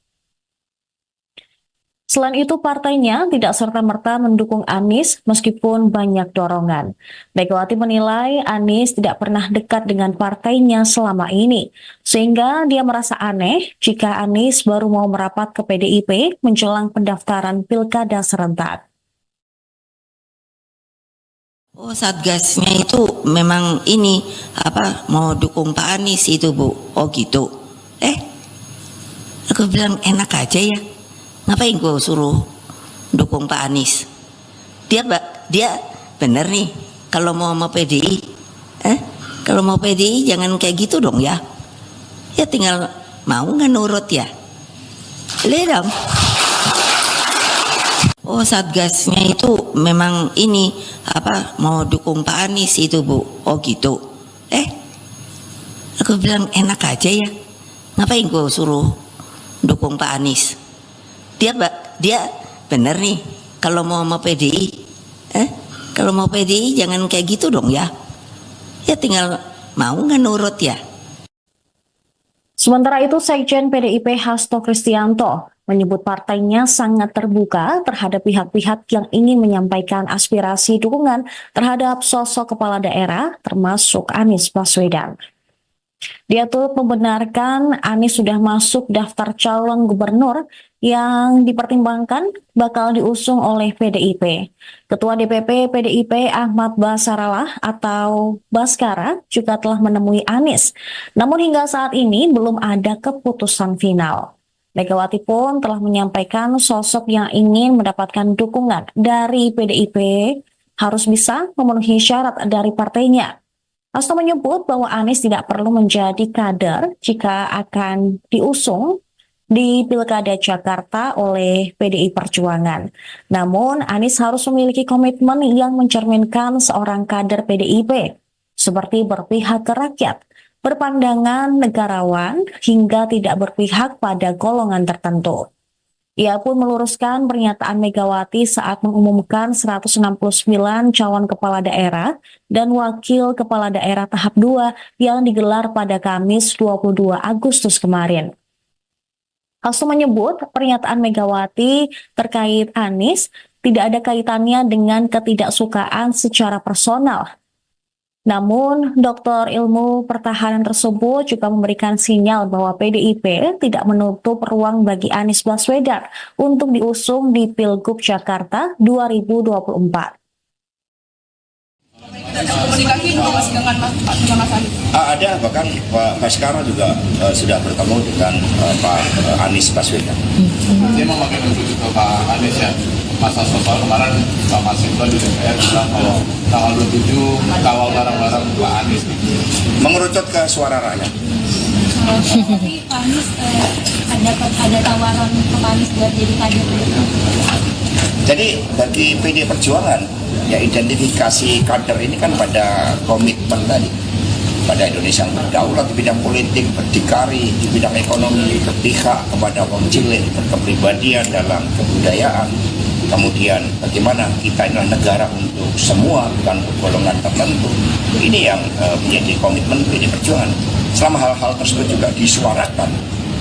Selain itu, partainya tidak serta-merta mendukung Anies meskipun banyak dorongan. Megawati menilai Anies tidak pernah dekat dengan partainya selama ini, sehingga dia merasa aneh jika Anies baru mau merapat ke PDIP menjelang pendaftaran pilkada serentak. Oh, Satgasnya itu memang ini mau dukung Pak Anies itu, Bu. Oh gitu. Aku bilang enak aja ya. Ngapain gue suruh dukung Pak Anies? Dia bener nih kalau mau PDI. Kalau mau PDI jangan kayak gitu dong ya. Ya tinggal mau nggak nurut ya. Lihat dong. Oh, Satgasnya itu memang ini mau dukung Pak Anies itu, Bu. Oh gitu. Aku bilang enak aja ya. Ngapain gue suruh dukung Pak Anies? Dia bener nih kalau mau PDI. Kalau mau PDI jangan kayak gitu dong ya. Ya tinggal mau nggak nurut ya. Sementara itu, Sekjen PDIP Hasto Kristianto menyebut partainya sangat terbuka terhadap pihak-pihak yang ingin menyampaikan aspirasi dukungan terhadap sosok kepala daerah termasuk Anies Baswedan. Dia turut membenarkan Anies sudah masuk daftar calon gubernur yang dipertimbangkan bakal diusung oleh PDIP. Ketua DPP PDIP Ahmad Basarallah atau Baskara juga telah menemui Anies. Namun hingga saat ini belum ada keputusan final. Megawati pun telah menyampaikan sosok yang ingin mendapatkan dukungan dari PDIP harus bisa memenuhi syarat dari partainya. Hasto menyebut bahwa Anies tidak perlu menjadi kader jika akan diusung di Pilkada Jakarta oleh PDI Perjuangan. Namun, Anies harus memiliki komitmen yang mencerminkan seorang kader PDIP, seperti berpihak ke rakyat, berpandangan negarawan, hingga tidak berpihak pada golongan tertentu. Ia pun meluruskan pernyataan Megawati saat mengumumkan 169 calon kepala daerah dan wakil kepala daerah tahap 2 yang digelar pada Kamis 22 Agustus kemarin. Hasto menyebut pernyataan Megawati terkait Anies tidak ada kaitannya dengan ketidaksukaan secara personal. Namun, Doktor Ilmu Pertahanan tersebut juga memberikan sinyal bahwa PDIP tidak menutup ruang bagi Anies Baswedan untuk diusung di Pilgub Jakarta 2024. Komunikasi juga masih dengan Mas Anies. Ada, bahkan Pak Baskara juga sudah bertemu dengan Pak Anies Baswedan. Dia memakai untuk itu Pak Anies ya. Masa soal kemarin Pak Masinton di DPR bilang kalau tanggal 27 kawal barang-barang Pak Anies. Mengerucut ke suara rakyat. Tapi Pak Anies ada tawaran ke Pak Anies buat jadi kader. Jadi bagi PDI Perjuangan, ya identifikasi kader ini kan pada komitmen tadi. Pada Indonesia yang berdaulat di bidang politik, berdikari, di bidang ekonomi, berpihak kepada kaum cilik, berkepribadian dalam kebudayaan. Kemudian bagaimana kita ini negara untuk semua, bukan untuk golongan tertentu. Ini yang menjadi komitmen PDI Perjuangan. Selama hal-hal tersebut juga disuarakan,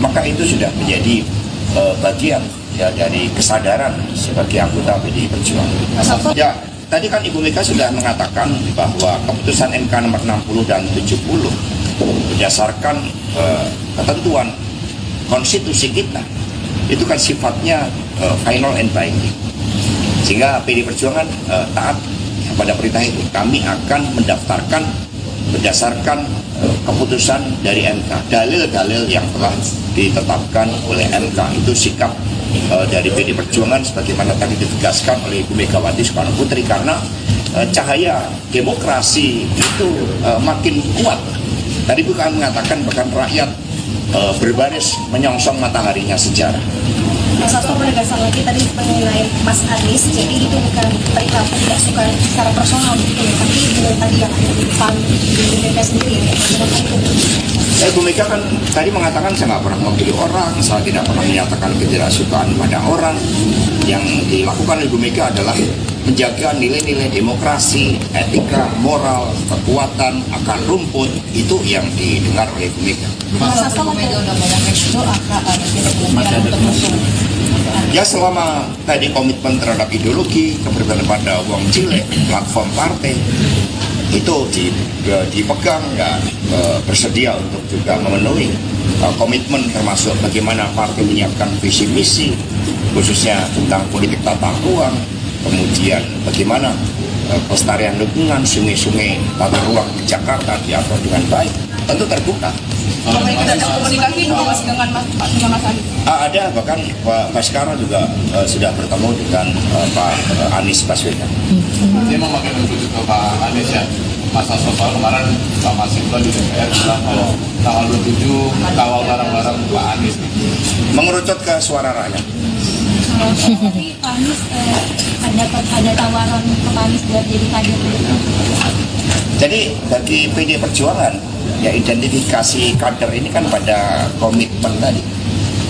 maka itu sudah menjadi bagian ya dari kesadaran sebagai anggota PDI Perjuangan. Ya, tadi kan Ibu Mega sudah mengatakan bahwa keputusan MK nomor 60 dan 70 berdasarkan ketentuan konstitusi kita itu kan sifatnya final and binding. Sehingga PDI Perjuangan taat pada perintah itu. Kami akan mendaftarkan berdasarkan keputusan dari MK. Dalil-dalil yang telah ditetapkan oleh MK itu sikap dari PD Perjuangan sebagaimana tadi ditegaskan oleh Ibu Megawati Soekarno Putri, karena cahaya demokrasi itu makin kuat. Tadi bukan mengatakan bahkan rakyat berbaris menyongsong mataharinya sejarah. Mas Hasto menegaskan lagi tadi mengenai Mas Anies, jadi itu bukan perihal tidak suka secara personal gitu ya, tapi dengan tadi yang ada di depan di DPR sendiri ya. Bu Mega kan tadi mengatakan saya nggak pernah memilih orang, saya tidak pernah menyatakan ketidaksukaan pada orang. Yang dilakukan oleh Bu Mega adalah menjaga nilai-nilai demokrasi, etika, moral, kekuatan, akar rumput, itu yang didengar oleh Bu Mega. Mas Hasto Mega udah banyak itu akan tidak kemungkinan untuk musuh. Ya selama tadi komitmen terhadap ideologi, keberpihakan pada uang cilik, platform partai, itu dipegang dan bersedia untuk juga memenuhi komitmen termasuk bagaimana partai menyiapkan visi misi khususnya tentang politik tata ruang, kemudian bagaimana pelestarian lingkungan, sungai-sungai, tata ruang di Jakarta diatur dengan baik, tentu terbuka. Komunikasi dengan Mas Anies. Ada, bahkan Pak Baskara juga sudah bertemu dengan Pak Anies Baswedan. Dia memakai menuju ke Pak Anies ya. Mas Hasto soal kemarin Pak Masinton di DPR bilang kalau tanggal 27 kawal barang-barang Pak Anies. Mengerucut ke suara rakyat. Tapi Pak Anies ada tawaran ke Pak Anies buat jadi kader. Jadi bagi PD Perjuangan, ya identifikasi kader ini kan pada komitmen tadi,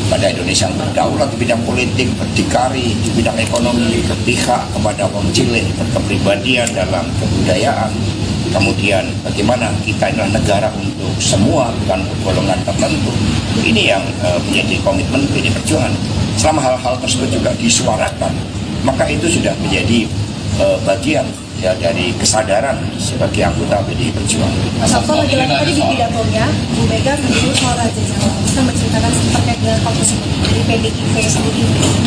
pada Indonesia yang berdaulat di bidang politik, berdikari di bidang ekonomi, berpihak kepada kaum cilik, berkepribadian dalam kebudayaan. Kemudian bagaimana kita adalah negara untuk semua, bukan untuk golongan tertentu. Ini yang menjadi komitmen PD Perjuangan. Selama hal-hal tersebut juga disuarakan, maka itu sudah menjadi bagian ya dari kesadaran sebagai anggota PD Perjuangan. Mas Hasto lagi-lagi tadi di pidatonya, Bu Mega menyebut soal Raja Jawa. Kita menceritakan terkait dengan hal tersebut. Jadi PDIP sendiri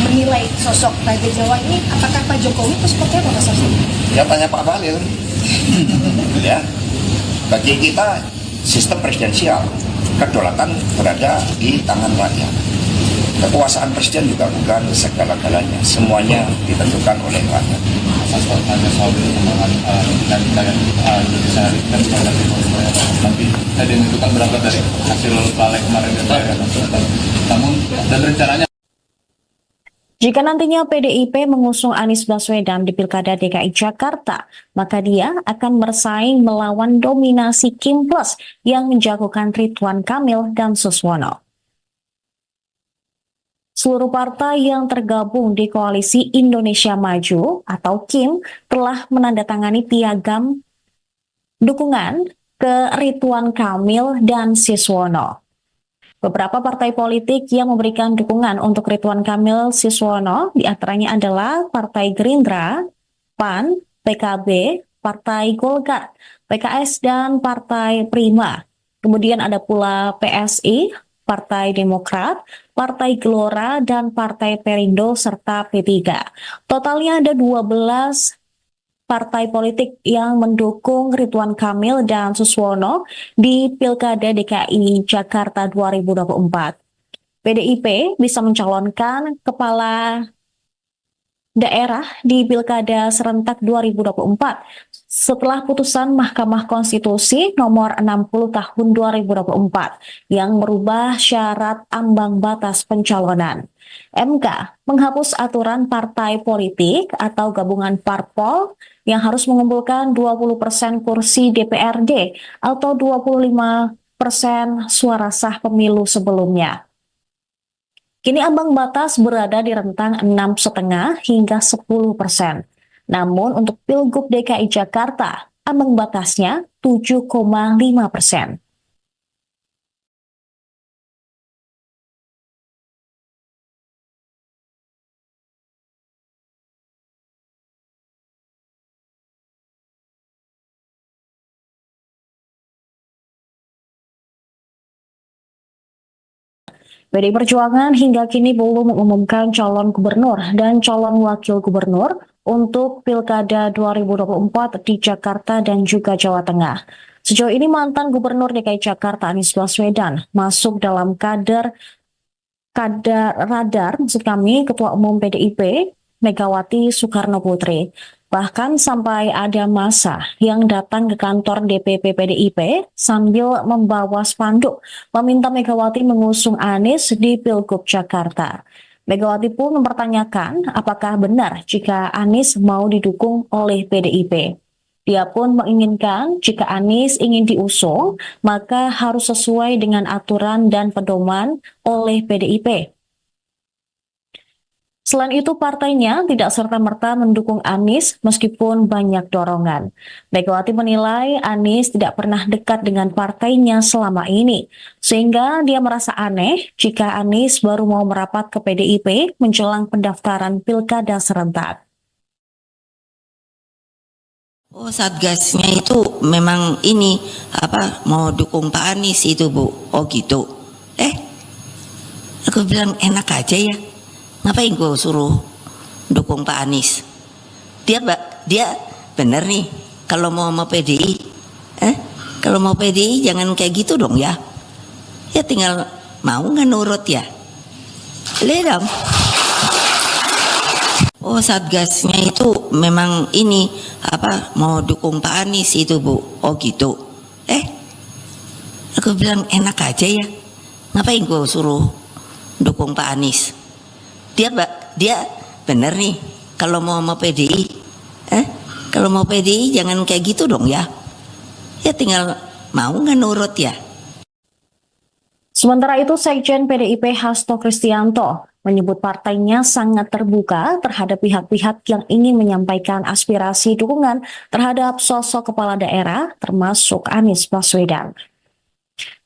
menilai sosok Raja Jawa ini, apakah Pak Jokowi itu seperti apa Mas Hasto? Ya tanya Pak Bahlil. Ya, bagi kita sistem presidensial, kedaulatan berada di tangan rakyat. Kekuasaan presiden juga bukan segala-galanya, semuanya ditentukan oleh rakyat. Hasto tanya soal perkembangan dinamika yang Indonesia hari ini kan kita nanti tadi itu kan berangkat dari hasil balik kemarin DPR ya. Namun dan rencananya Jika nantinya PDIP mengusung Anies Baswedan di Pilkada DKI Jakarta, maka dia akan bersaing melawan dominasi Kim Plus yang menjagokan Ridwan Kamil dan Suswono. Seluruh partai yang tergabung di Koalisi Indonesia Maju atau KIM telah menandatangani piagam dukungan ke Ridwan Kamil dan Suswono. Beberapa partai politik yang memberikan dukungan untuk Ridwan Kamil Suswono diantaranya adalah Partai Gerindra, PAN, PKB, Partai Golkar, PKS, dan Partai Prima. Kemudian ada pula PSI, Partai Demokrat, Partai Gelora, dan Partai Perindo, serta P3. Totalnya ada 12 partai politik yang mendukung Ridwan Kamil dan Suswono di Pilkada DKI Jakarta 2024. PDIP bisa mencalonkan kepala daerah di Pilkada serentak 2024 setelah putusan Mahkamah Konstitusi nomor 60 tahun 2024 yang merubah syarat ambang batas pencalonan. MK menghapus aturan partai politik atau gabungan parpol yang harus mengumpulkan 20% kursi DPRD atau 25% suara sah pemilu sebelumnya. Kini ambang batas berada di rentang 6,5 hingga 10%. Namun untuk Pilgub DKI Jakarta, ambang batasnya 7,5%. PDI Perjuangan hingga kini belum mengumumkan calon gubernur dan calon wakil gubernur untuk Pilkada 2024 di Jakarta dan juga Jawa Tengah. Sejauh ini mantan Gubernur DKI Jakarta Anies Baswedan masuk dalam radar maksud kami Ketua Umum PDIP Megawati Soekarno Putri. Bahkan sampai ada massa yang datang ke kantor DPP PDIP sambil membawa spanduk meminta Megawati mengusung Anies di Pilgub Jakarta. Megawati pun mempertanyakan apakah benar jika Anies mau didukung oleh PDIP. Dia pun menginginkan jika Anies ingin diusung, maka harus sesuai dengan aturan dan pedoman oleh PDIP. Selain itu, partainya tidak serta-merta mendukung Anies meskipun banyak dorongan. Megawati menilai Anies tidak pernah dekat dengan partainya selama ini, sehingga dia merasa aneh jika Anies baru mau merapat ke PDIP menjelang pendaftaran pilkada serentak. Oh, Satgasnya itu memang ini mau dukung Pak Anies itu, Bu. Oh gitu. Aku bilang enak aja ya. Ngapain gue suruh dukung Pak Anies? Dia bener nih kalau mau PDI. Kalau mau PDI jangan kayak gitu dong ya. Ya tinggal mau nggak nurut ya. Lihat dong. Oh, Satgasnya itu memang ini mau dukung Pak Anies itu, Bu. Oh gitu. Aku bilang enak aja ya. Ngapain gue suruh dukung Pak Anies? Dia bener nih kalau mau PDI. Kalau mau PDI jangan kayak gitu dong ya. Ya tinggal mau nggak nurut ya. Sementara itu, Sekjen PDIP Hasto Kristianto menyebut partainya sangat terbuka terhadap pihak-pihak yang ingin menyampaikan aspirasi dukungan terhadap sosok kepala daerah, termasuk Anies Baswedan.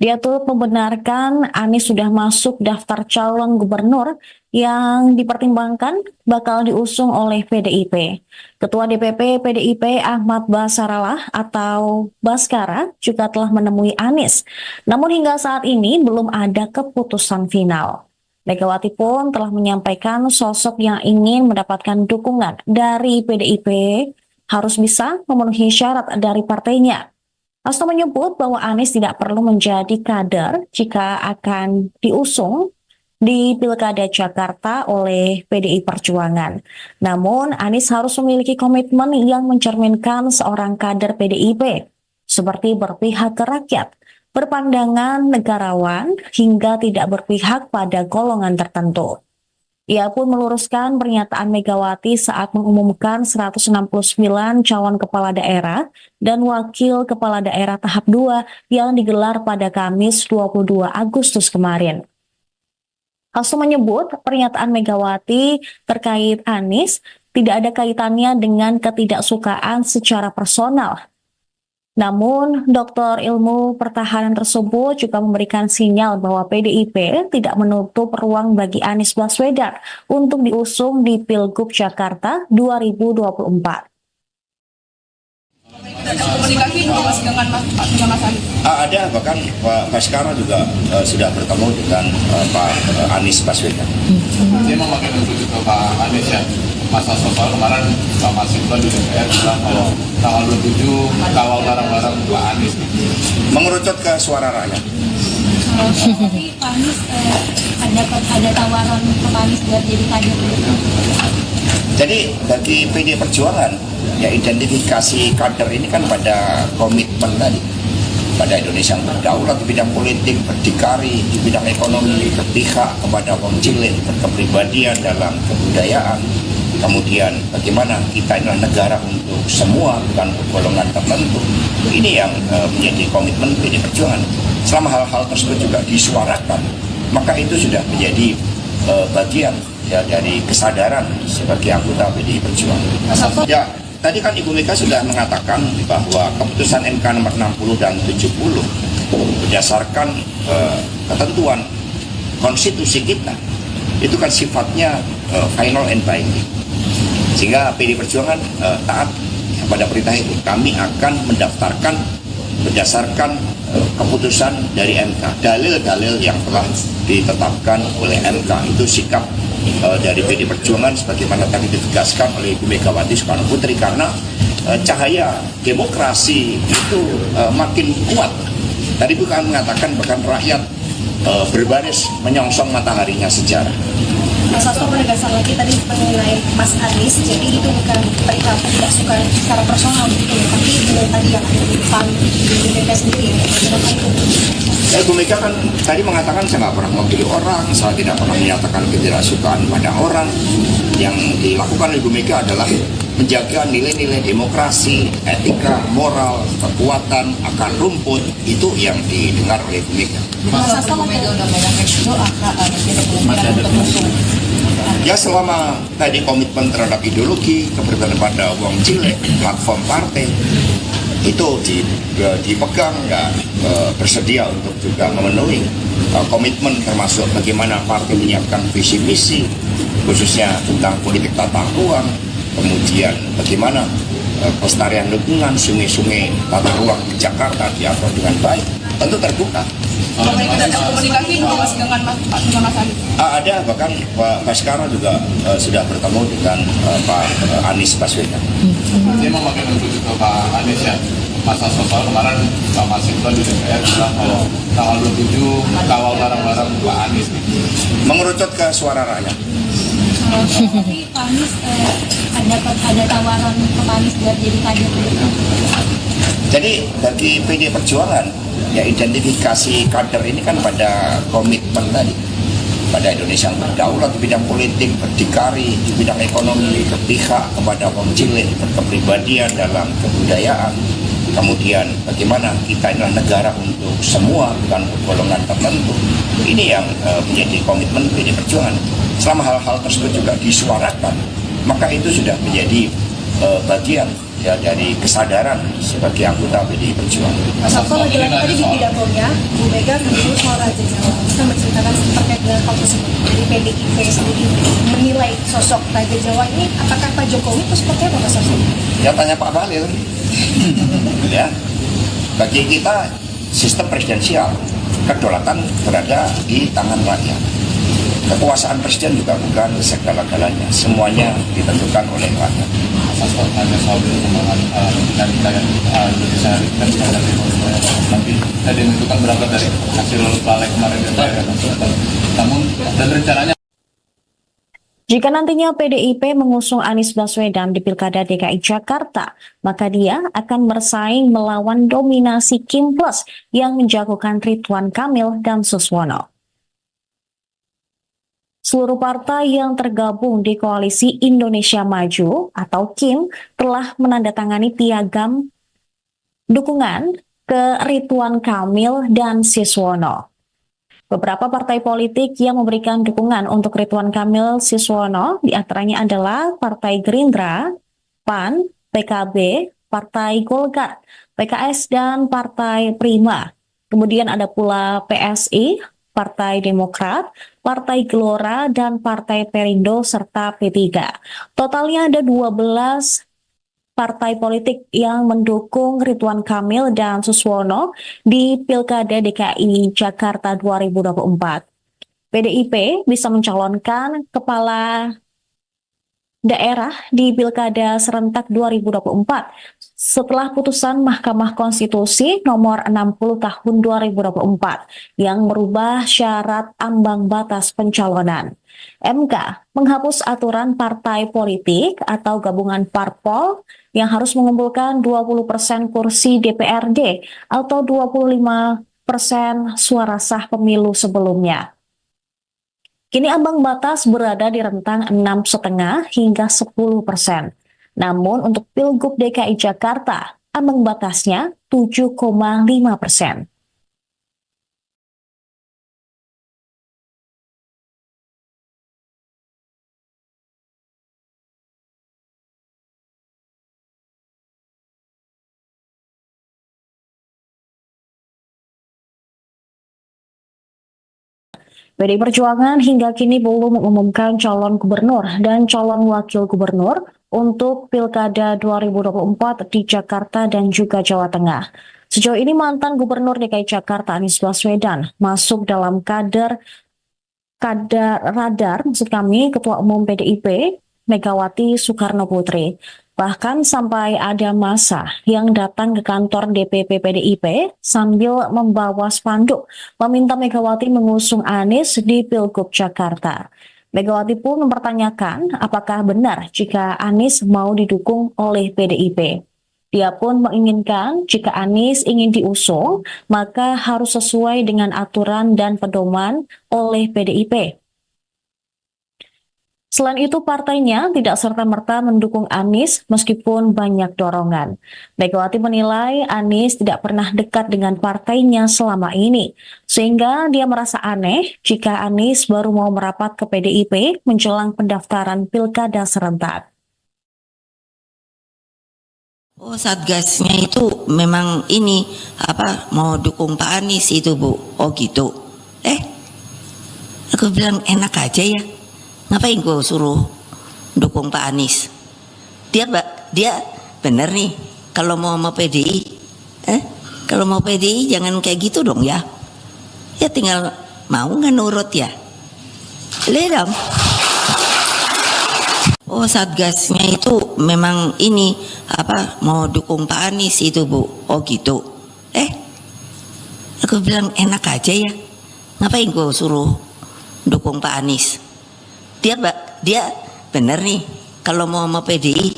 Dia turut membenarkan Anies sudah masuk daftar calon gubernur yang dipertimbangkan bakal diusung oleh PDIP. Ketua DPP PDIP Ahmad Basarallah atau Baskara juga telah menemui Anies. Namun hingga saat ini belum ada keputusan final. Megawati pun telah menyampaikan sosok yang ingin mendapatkan dukungan dari PDIP harus bisa memenuhi syarat dari partainya. Hasto menyebut bahwa Anies tidak perlu menjadi kader jika akan diusung di Pilkada Jakarta oleh PDI Perjuangan. Namun Anies harus memiliki komitmen yang mencerminkan seorang kader PDIP, seperti berpihak ke rakyat, berpandangan negarawan, hingga tidak berpihak pada golongan tertentu. Ia pun meluruskan pernyataan Megawati saat mengumumkan 169 calon kepala daerah dan wakil kepala daerah tahap 2 yang digelar pada Kamis 22 Agustus kemarin. Hasto menyebut pernyataan Megawati terkait Anies tidak ada kaitannya dengan ketidaksukaan secara personal. Namun, Doktor Ilmu Pertahanan tersebut juga memberikan sinyal bahwa PDIP tidak menutup ruang bagi Anies Baswedan untuk diusung di Pilgub Jakarta 2024. Komunikasi Mas dengan Mas Anies? Ada, bahkan Pak Baskara juga sudah bertemu dengan Pak Anies Baswedan. Dia memakai untuk ke Pak Anies ya. Masa soal kemarin Pak Masinton di DPR bilang kalau tanggal 27 kawal barang-barang Pak Anies. Mengerucut ke suara rakyat. Tapi Pak Anies ada tawaran ke Pak Anies buat jadi kader. Jadi bagi PD Perjuangan, ya identifikasi kader ini kan pada komitmen tadi. Pada Indonesia yang berdaulat di bidang politik, berdikari di bidang ekonomi, berpihak kepada kaum cilik, berkepribadian dalam kebudayaan. Kemudian bagaimana kita adalah negara untuk semua, bukan untuk golongan tertentu. Ini yang menjadi komitmen PD Perjuangan. Selama hal-hal tersebut juga disuarakan, maka itu sudah menjadi bagian ya, dari kesadaran sebagai anggota PDI Perjuangan. Ya, tadi kan Ibu Mega sudah mengatakan bahwa keputusan MK nomor 60 dan 70 berdasarkan ketentuan konstitusi kita itu kan sifatnya final and binding. Sehingga PDI Perjuangan taat pada perintah itu. Kami akan mendaftarkan berdasarkan keputusan dari MK. Dalil-dalil yang telah ditetapkan oleh MK itu sikap dari PDI Perjuangan sebagaimana tadi ditegaskan oleh Ibu Megawati Soekarno Putri, karena cahaya demokrasi itu makin kuat. Tadi bukan mengatakan bahkan rakyat berbaris menyongsong mataharinya sejarah. Mas Hasto penegasan lagi tadi mengenai Mas Anies, jadi itu bukan perihal tidak suka secara personal gitu ya, tapi dengan tadi yang ada di depan di DPR sendiri ya, bagaimana itu? Bu Mega kan tadi mengatakan saya nggak pernah memilih orang, saya tidak pernah menyatakan ketidaksukaan pada orang. Yang dilakukan oleh Bu Mega adalah menjaga nilai-nilai demokrasi, etika, moral, kekuatan, akar rumput, itu yang didengar oleh Bu Mega. Mas Hasto memegang undang-undang itu akan tidak kemungkinan untuk musuh. Ya selama tadi komitmen terhadap ideologi, keberpihakan pada wong cilik, platform partai, itu dipegang, ya bersedia untuk juga memenuhi komitmen termasuk bagaimana partai menyiapkan visi misi khususnya tentang politik tata ruang, kemudian bagaimana pelestarian lingkungan, sungai-sungai tata ruang di Jakarta diatur dengan baik, tentu terbuka. Komunikasi dengan Mas Anies. Ada, bahkan Pak Baskara juga sudah bertemu dengan Pak Anies Baswedan. Dia memakai menuju ke Pak Anies ya. Mas Hasto kemarin Pak Masinton di DPR bilang kalau tanggal 27 kawal barang-barang Pak Anies. Mengerucut ke suara rakyat. Tapi Pak Anies ada tawaran ke Pak Anies buat jadi kader. Jadi bagi PD Perjuangan, ya identifikasi kader ini kan pada komitmen tadi, pada Indonesia yang berdaulat di bidang politik, berdikari di bidang ekonomi, berpihak kepada kaum cilik, berkepribadian dalam kebudayaan. Kemudian bagaimana kita adalah negara untuk semua, bukan untuk golongan tertentu. Ini yang menjadi komitmen PD Perjuangan. Selama hal-hal tersebut juga disuarakan, maka itu sudah menjadi bagian ya dari kesadaran sebagai anggota PD Perjuangan. Mas Hasto lagi-lagi tadi di pidatonya, Bu Mega menyebut soal Raja Jawa. Kita menceritakan terkait dengan hal tersebut. Jadi PDIP sendiri menilai sosok Raja Jawa ini, apakah Pak Jokowi itu seperti apa Mas Hasto? Ya tanya Pak Bahlil. Ya, bagi kita sistem presidensial, kedaulatan berada di tangan rakyat. Kekuasaan presiden juga bukan segala-galanya, semuanya ditentukan oleh rakyat. Hasto hanya soal perkembangan dinamika yang Indonesia hari ini kan ada di Korea. Tapi tadi itu kan berangkat dari hasil balik kemarin DPR ya. Namun dan rencananya Jika nantinya PDIP mengusung Anies Baswedan di Pilkada DKI Jakarta, maka dia akan bersaing melawan dominasi Kim Plus yang menjagokan Ridwan Kamil dan Suswono. Seluruh partai yang tergabung di Koalisi Indonesia Maju atau KIM telah menandatangani piagam dukungan ke Ridwan Kamil dan Suswono. Beberapa partai politik yang memberikan dukungan untuk Ridwan Kamil Suswono diantaranya adalah Partai Gerindra, PAN, PKB, Partai Golkar, PKS, dan Partai Prima. Kemudian ada pula PSI, Partai Demokrat, Partai Gelora, dan Partai Perindo, serta P3. Totalnya ada 12 partai politik yang mendukung Ridwan Kamil dan Suswono di Pilkada DKI Jakarta 2024. PDIP bisa mencalonkan kepala daerah di Pilkada serentak 2024 setelah putusan Mahkamah Konstitusi nomor 60 tahun 2024 yang merubah syarat ambang batas pencalonan. MK menghapus aturan partai politik atau gabungan parpol yang harus mengumpulkan 20% kursi DPRD atau 25% suara sah pemilu sebelumnya. Kini ambang batas berada di rentang 6,5 hingga 10%. Namun untuk Pilgub DKI Jakarta, ambang batasnya 7,5%. PDI Perjuangan hingga kini belum mengumumkan calon gubernur dan calon wakil gubernur untuk Pilkada 2024 di Jakarta dan juga Jawa Tengah. Sejauh ini mantan Gubernur DKI Jakarta Anies Baswedan masuk dalam radar Ketua Umum PDIP Megawati Soekarno Putri. Bahkan sampai ada massa yang datang ke kantor DPP PDIP sambil membawa spanduk meminta Megawati mengusung Anies di Pilgub Jakarta. Megawati pun mempertanyakan apakah benar jika Anies mau didukung oleh PDIP. Dia pun menginginkan jika Anies ingin diusung, maka harus sesuai dengan aturan dan pedoman oleh PDIP. Selain itu, partainya tidak serta-merta mendukung Anies meskipun banyak dorongan. Megawati menilai Anies tidak pernah dekat dengan partainya selama ini, sehingga dia merasa aneh jika Anies baru mau merapat ke PDIP menjelang pendaftaran pilkada serentak. Oh, satgasnya itu memang ini mau dukung Pak Anies itu, Bu. Oh gitu. Aku bilang enak aja ya. Ngapain gue suruh dukung Pak Anies? Dia bener nih kalau mau sama PDI. Kalau mau PDI jangan kayak gitu dong ya. Ya tinggal mau nggak nurut ya. Lihat dong. Oh, satgasnya itu memang ini mau dukung Pak Anies itu, Bu. Oh gitu. Aku bilang enak aja ya. Ngapain gue suruh dukung Pak Anies? Dia bener nih kalau mau sama PDI.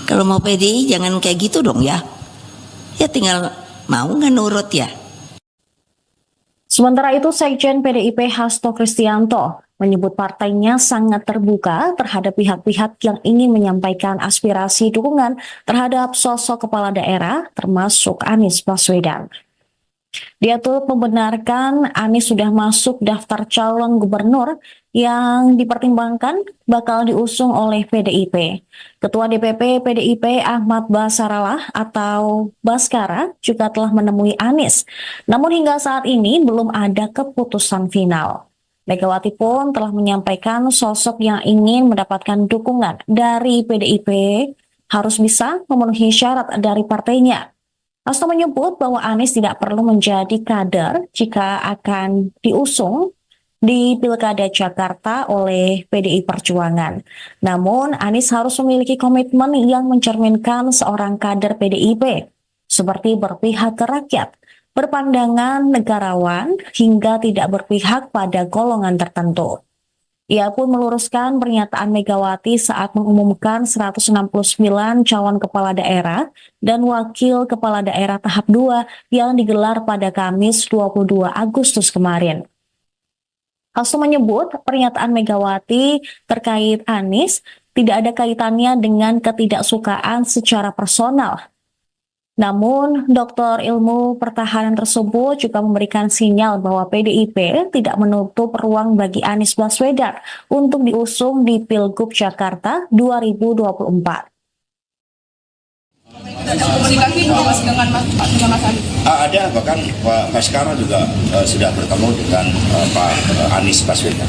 Kalau mau PDI jangan kayak gitu dong ya. Ya tinggal mau nggak nurut ya. Sementara itu, Sekjen PDIP Hasto Kristianto menyebut partainya sangat terbuka terhadap pihak-pihak yang ingin menyampaikan aspirasi dukungan terhadap sosok kepala daerah, termasuk Anies Baswedan. Dia turut membenarkan Anies sudah masuk daftar calon gubernur yang dipertimbangkan bakal diusung oleh PDIP. Ketua DPP PDIP Ahmad Basarallah atau Baskara juga telah menemui Anies. Namun hingga saat ini belum ada keputusan final. Megawati pun telah menyampaikan sosok yang ingin mendapatkan dukungan dari PDIP harus bisa memenuhi syarat dari partainya. Hasto menyebut bahwa Anies tidak perlu menjadi kader jika akan diusung di Pilkada Jakarta oleh PDI Perjuangan. Namun Anies harus memiliki komitmen yang mencerminkan seorang kader PDIP, seperti berpihak ke rakyat, berpandangan negarawan, hingga tidak berpihak pada golongan tertentu. Ia pun meluruskan pernyataan Megawati saat mengumumkan 169 calon kepala daerah dan wakil kepala daerah tahap 2 yang digelar pada Kamis 22 Agustus kemarin. Hasto menyebut pernyataan Megawati terkait Anies tidak ada kaitannya dengan ketidaksukaan secara personal. Namun, Doktor Ilmu Pertahanan tersebut juga memberikan sinyal bahwa PDIP tidak menutup ruang bagi Anies Baswedan untuk diusung di Pilgub Jakarta 2024. Ada komunikasi Mas dengan Mas Anies? Ada, bahkan Pak Baskara juga sudah bertemu dengan Pak Anies Baswedan.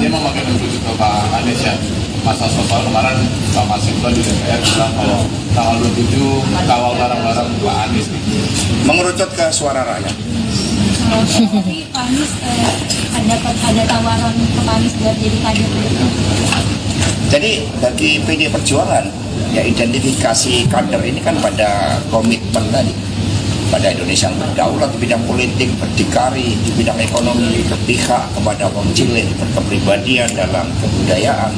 Dia memakai untuk ke Pak Anies ya. Masa soal kemarin Pak Masinton di DPR bilang kalau tanggal 27 kawal barang-barang Pak Anies. Mengerucut ke suara rakyat. Tapi Pak Anies ada tawaran ke Pak Anies buat jadi kader. Jadi bagi PD Perjuangan, ya identifikasi kader ini kan pada komitmen tadi. Pada Indonesia yang berdaulat di bidang politik, berdikari di bidang ekonomi, berpihak kepada wong cilik, berkepribadian dalam kebudayaan.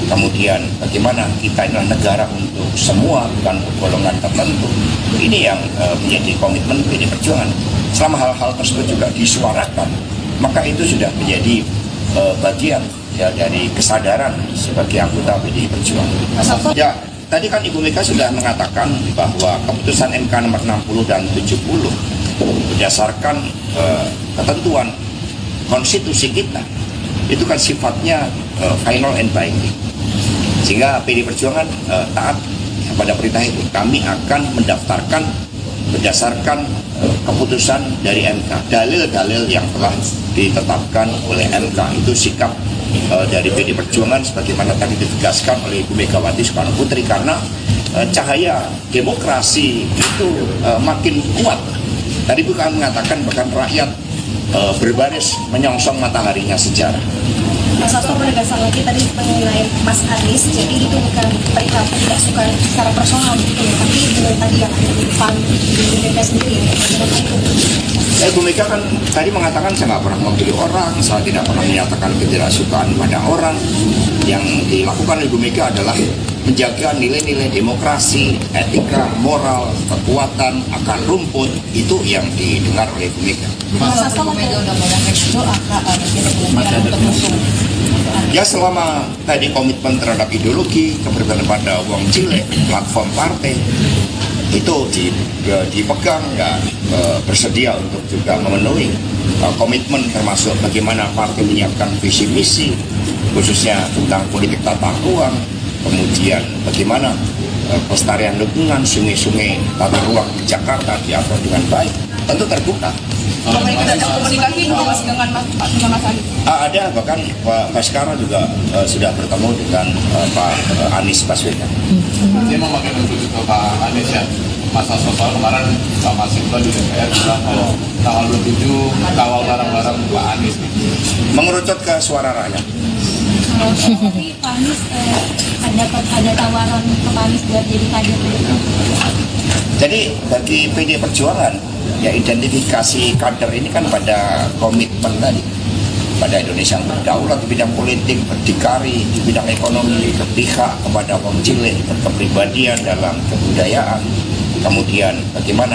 Kemudian bagaimana kita adalah negara untuk semua, bukan golongan tertentu. Ini yang menjadi komitmen PD Perjuangan. Selama hal-hal tersebut juga disuarakan, maka itu sudah menjadi bagian ya, dari kesadaran sebagai anggota PD Perjuangan. Ya, tadi kan Ibu Mega sudah mengatakan bahwa keputusan MK nomor 60 dan 70 berdasarkan ketentuan konstitusi kita itu kan sifatnya final and binding. Sehingga PD Perjuangan taat pada perintah itu. Kami akan mendaftarkan berdasarkan keputusan dari MK. Dalil-dalil yang telah ditetapkan oleh MK itu sikap dari PD Perjuangan sebagaimana tadi ditegaskan oleh Ibu Megawati Soekarno Putri, karena cahaya demokrasi itu makin kuat. Tadi bukan mengatakan bahkan rakyat berbaris menyongsong mataharinya sejarah. Mas Hasto penegasan lagi tadi mengenai Mas Anies, jadi itu bukan perihal tidak suka secara personal gitu ya, tapi dengan tadi yang ada di depan di Mega sendiri ya, bagaimana itu? Bu Mega kan tadi mengatakan saya nggak pernah memilih orang, saya tidak pernah menyatakan ketidaksukaan pada orang. Yang dilakukan oleh Bu Mega adalah menjaga nilai-nilai demokrasi, etika, moral, kekuatan, akar rumput, itu yang didengar oleh Bu Mega. Mas Hasto Mega udah ngomong restu akan tidak kemungkinan untuk mengusung. Ya selama tadi komitmen terhadap ideologi, keberpihakan pada uang cilik, platform partai, itu dipegang dan bersedia untuk juga memenuhi komitmen termasuk bagaimana partai menyiapkan visi misi khususnya tentang politik tata ruang, kemudian bagaimana pelestarian lingkungan, sungai-sungai, tata ruang di Jakarta diatur dengan baik, tentu terbuka. Ada komunikasi juga Mas dengan Mas Anies? Ada, bahkan Pak Baskara juga sudah bertemu dengan Pak Anies Baswedan. Dia memakai untuk itu Pak Anies ya. Mas Hasto soal kemarin Pak Masinton di DPR bilang kalau tanggal 27 kawal barang-barang Pak Anies. Mengerucut ke suara rakyat. Tapi Pak Anies ada tawaran ke Pak Anies buat jadi kader. Jadi bagi PD Perjuangan, ya identifikasi kader ini kan pada komitmen tadi, pada Indonesia yang berdaulat di bidang politik, berdikari di bidang ekonomi, berpihak kepada kaum cilik, berkepribadian dalam kebudayaan, kemudian bagaimana